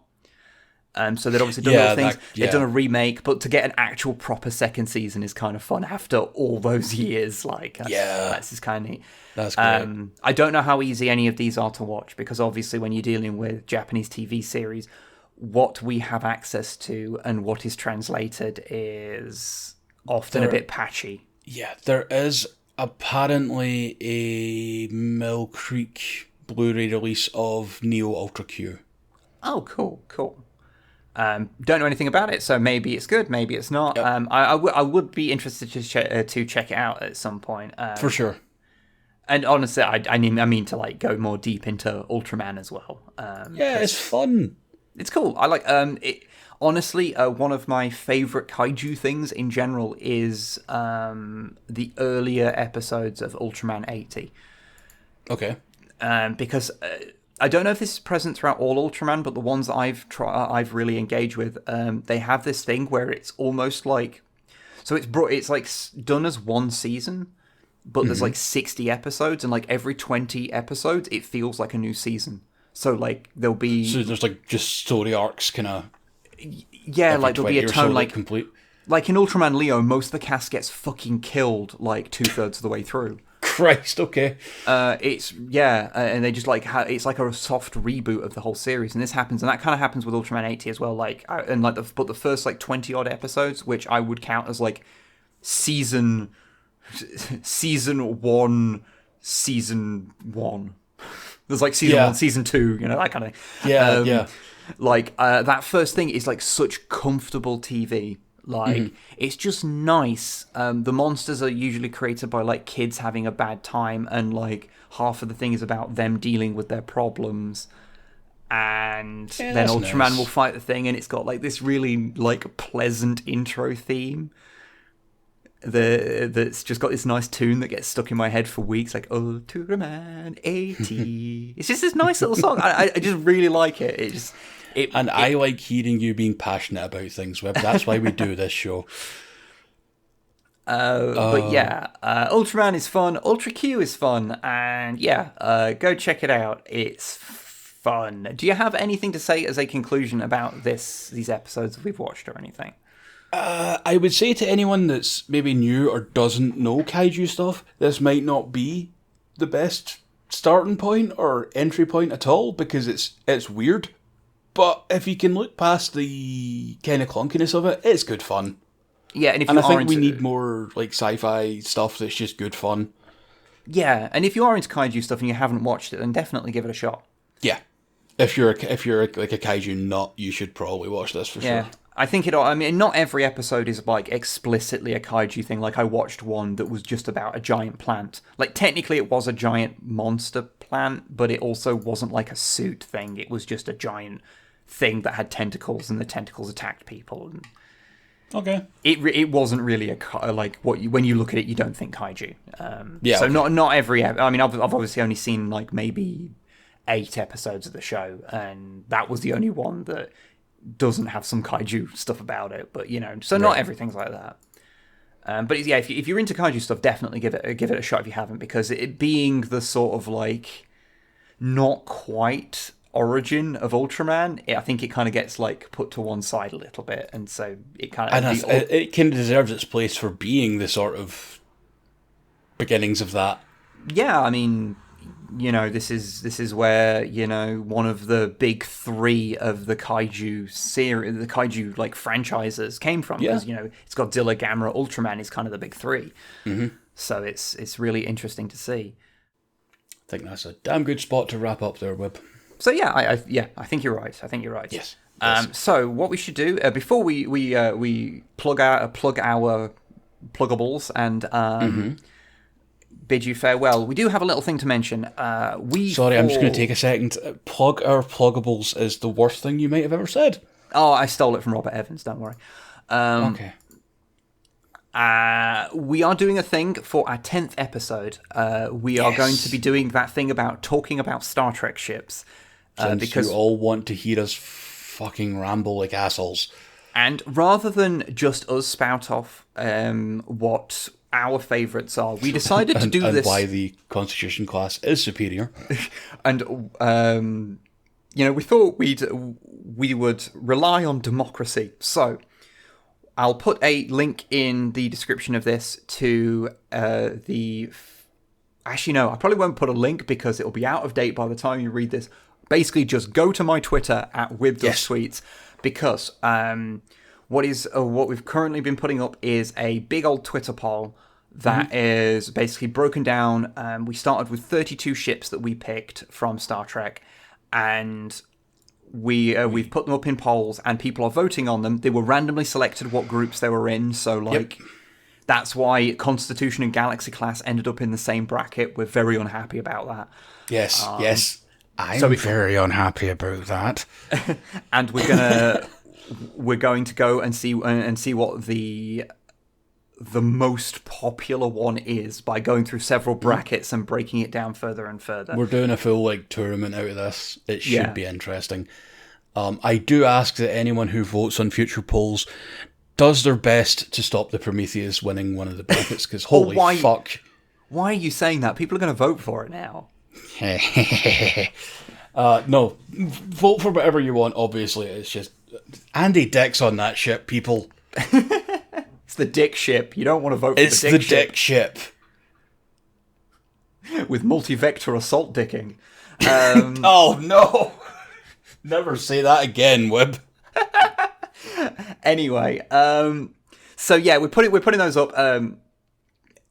So they'd obviously done other things. They'd done a remake, but to get an actual proper second season is kind of fun after all those years. Like, that's just kind of neat. That's great. I don't know how easy any of these are to watch, because obviously when you're dealing with Japanese TV series, what we have access to and what is translated is often a bit patchy. Yeah, there is apparently a Mill Creek Blu-ray release of Neo Ultra Q. Oh, cool. Don't know anything about it, so maybe it's good, maybe it's not. Yep. I would be interested to check it out at some point. For sure. And honestly, I mean to like go more deep into Ultraman as well. It's fun. It's cool. I like it. Honestly, one of my favorite kaiju things in general is the earlier episodes of Ultraman 80. Okay. Because I don't know if this is present throughout all Ultraman, but the ones that I've really engaged with, they have this thing where it's almost like, so it's like done as one season, but there's like 60 episodes, and like every 20 episodes, it feels like a new season. So like there'll be, so there's like just story arcs, kind of. Yeah, like there'll be a tone like complete. Like in Ultraman Leo, most of the cast gets fucking killed like 2/3 of the way through. Christ, okay. And they just like it's like a soft reboot of the whole series, and this happens, and that kind of happens with Ultraman 80 as well. Like, but the first like 20 odd episodes, which I would count as like season 1. There's like season 1, season 2, that kind of thing. Like that first thing is like such comfortable TV. Like, it's just nice. The monsters are usually created by like kids having a bad time, and like half of the thing is about them dealing with their problems. And then Ultraman will fight the thing, and it's got like this really like pleasant intro theme that's just got this nice tune that gets stuck in my head for weeks, like Ultraman 80. It's just this nice little song. I just really like it. I like hearing you being passionate about things, Web. That's why we do this show. But yeah, Ultraman is fun. Ultra Q is fun, and go check it out. It's fun. Do you have anything to say as a conclusion about these episodes that we've watched or anything? I would say to anyone that's maybe new or doesn't know kaiju stuff, this might not be the best starting point or entry point at all, because it's weird. But if you can look past the kind of clunkiness of it, it's good fun. Yeah, and I think we need more like sci-fi stuff that's just good fun. Yeah, and if you are into kaiju stuff and you haven't watched it, then definitely give it a shot. Yeah, if you're like a kaiju nut, you should probably watch this for sure. I think not every episode is like explicitly a kaiju thing. Like, I watched one that was just about a giant plant. Like, technically it was a giant monster plant, but it also wasn't like a suit thing. It was just a giant thing that had tentacles, and the tentacles attacked people. Okay. It wasn't really when you look at it, you don't think kaiju. So okay. not every. I mean, I've obviously only seen like maybe 8 episodes of the show, and that was the only one that doesn't have some kaiju stuff about it. But not everything's like that. But if you're into kaiju stuff, definitely give it a shot if you haven't, because it being the sort of like not quite origin of Ultraman, I think it kind of gets like put to one side a little bit, and so it kind of it kind of deserves its place for being the sort of beginnings of that. Yeah, I mean, this is where one of the big 3 of the kaiju series, the kaiju like franchises came from. Because it's Godzilla, Gamera, Ultraman is kind of the big 3. So it's really interesting to see. I think that's a damn good spot to wrap up there, Wib. So I think you're right. Yes. So what we should do before we plug our pluggables and bid you farewell, we do have a little thing to mention. I'm just going to take a second. Plug our pluggables is the worst thing you might have ever said. Oh, I stole it from Robert Evans, don't worry. Okay. We are doing a thing for our 10th episode. We are going to be doing that thing about talking about Star Trek ships. Because you all want to hear us fucking ramble like assholes. And rather than just us spout off what our favourites are, we decided to do this... And why the Constitution class is superior. And, we thought we would rely on democracy. So... I'll put a link in the description of this to the... Actually, no, I probably won't put a link because it'll be out of date by the time you read this. Basically, just go to my Twitter at WibDoesTweets because what we've currently been putting up is a big old Twitter poll that is basically broken down. We started with 32 ships that we picked from Star Trek, and... We've put them up in polls, and people are voting on them. They were randomly selected what groups they were in, so that's why Constitution and Galaxy class ended up in the same bracket. We're very unhappy about that. Yes, I'm very unhappy about that. And we're going to go and see what the most popular one is by going through several brackets and breaking it down further and further. We're doing a full tournament out of this. It should be interesting. I do ask that anyone who votes on future polls does their best to stop the Prometheus winning one of the brackets, because holy fuck. Why are you saying that? People are going to vote for it now. No, vote for whatever you want, obviously. It's just Andy Dick's on that ship, people. It's the dick ship. You don't want to vote for the dick ship. It's the dick ship. With multi-vector assault dicking. Oh, no. Never say that again, Wib. Anyway, so yeah, we're putting those up.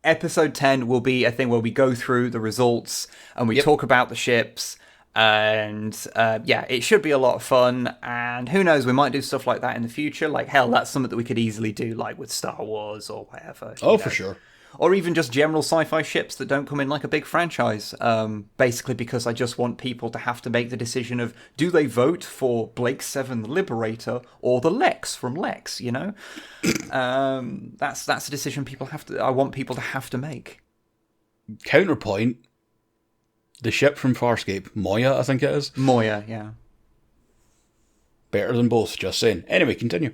Episode 10 will be a thing where we go through the results and we talk about the ships. And it should be a lot of fun, and who knows, we might do stuff like that in the future. Like, hell, that's something that we could easily do, like with Star Wars or whatever. For sure. Or even just general sci-fi ships that don't come in like a big franchise. Basically because I just want people to have to make the decision of, do they vote for Blake 7 the Liberator or the Lex from Lex, That's a decision I want people to have to make. Counterpoint. The ship from Farscape, Moya, I think it is. Moya, yeah. Better than both, just saying. Anyway, continue.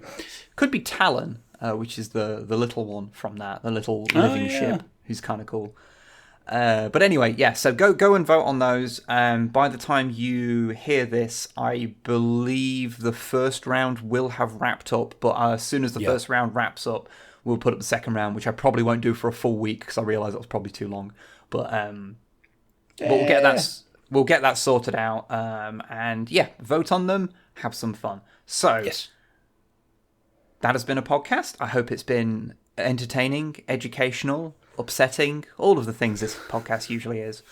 Could be Talon, which is the little one from that, the little living ship, who's kind of cool. But anyway, so go and vote on those. By the time you hear this, I believe the first round will have wrapped up, but as soon as the first round wraps up, we'll put up the second round, which I probably won't do for a full week because I realise that was probably too long. But we'll get that sorted out, and vote on them, have some fun. So, that has been a podcast. I hope it's been entertaining, educational, upsetting, all of the things this podcast usually is.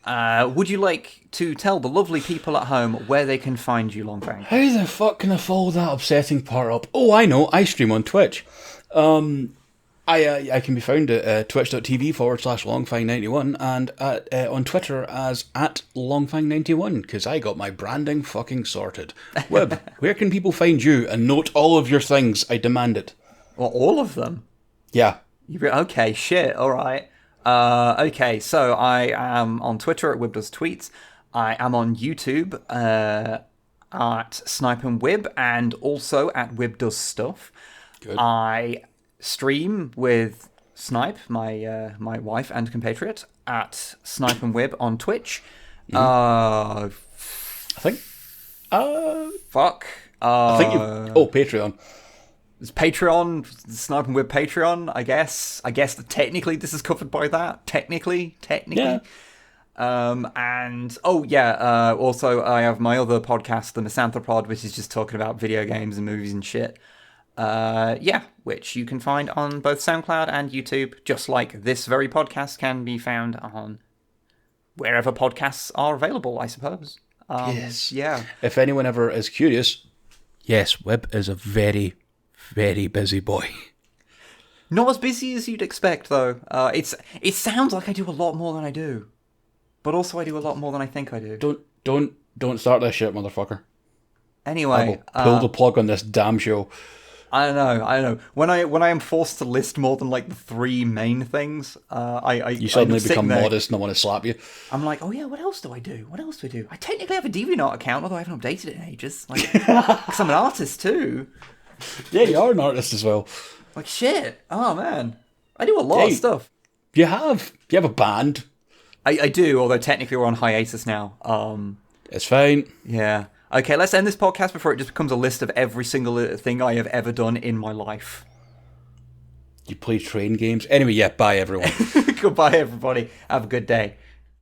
Would you like to tell the lovely people at home where they can find you, Longfang? How the fuck can I follow that upsetting part up? Oh, I know. I stream on Twitch. I can be found at twitch.tv/Longfang91 and on Twitter as @Longfang91 because I got my branding fucking sorted. Wib, where can people find you? And note all of your things. I demand it. Well, all of them? Yeah. Okay, shit, alright. Okay, so I am on Twitter at WibDoesTweets. I am on YouTube at Snipe and Wib and also at WibDoesStuff. Good. I stream with Snipe, my wife and compatriot, at Snipe and Wib on Twitch. I think. Fuck. I think Patreon. It's Patreon, Snipe and Wib Patreon, I guess. I guess that technically this is covered by that. Technically. Yeah. Also I have my other podcast, The Misanthropod, which is just talking about video games and movies and shit. Which you can find on both SoundCloud and YouTube, just like this very podcast can be found on wherever podcasts are available, I suppose. Yes. Yeah. If anyone ever is curious, yes, Wib is a very, very busy boy. Not as busy as you'd expect, though. It sounds like I do a lot more than I do, but also I do a lot more than I think I do. Don't start that shit, motherfucker. Anyway, I will pull the plug on this damn show. I don't know. When I am forced to list more than like the three main things, you suddenly become modest and I want to slap you. I'm like, oh yeah, what else do I do? I technically have a DeviantArt account, although I haven't updated it in ages. Like, because I'm an artist too. Yeah, you are an artist as well. Like shit. Oh man, I do a lot of stuff. You have a band. I do, although technically we're on hiatus now. It's fine. Yeah. Okay, let's end this podcast before it just becomes a list of every single thing I have ever done in my life. You play train games? Anyway, yeah, bye everyone. Goodbye, everybody. Have a good day.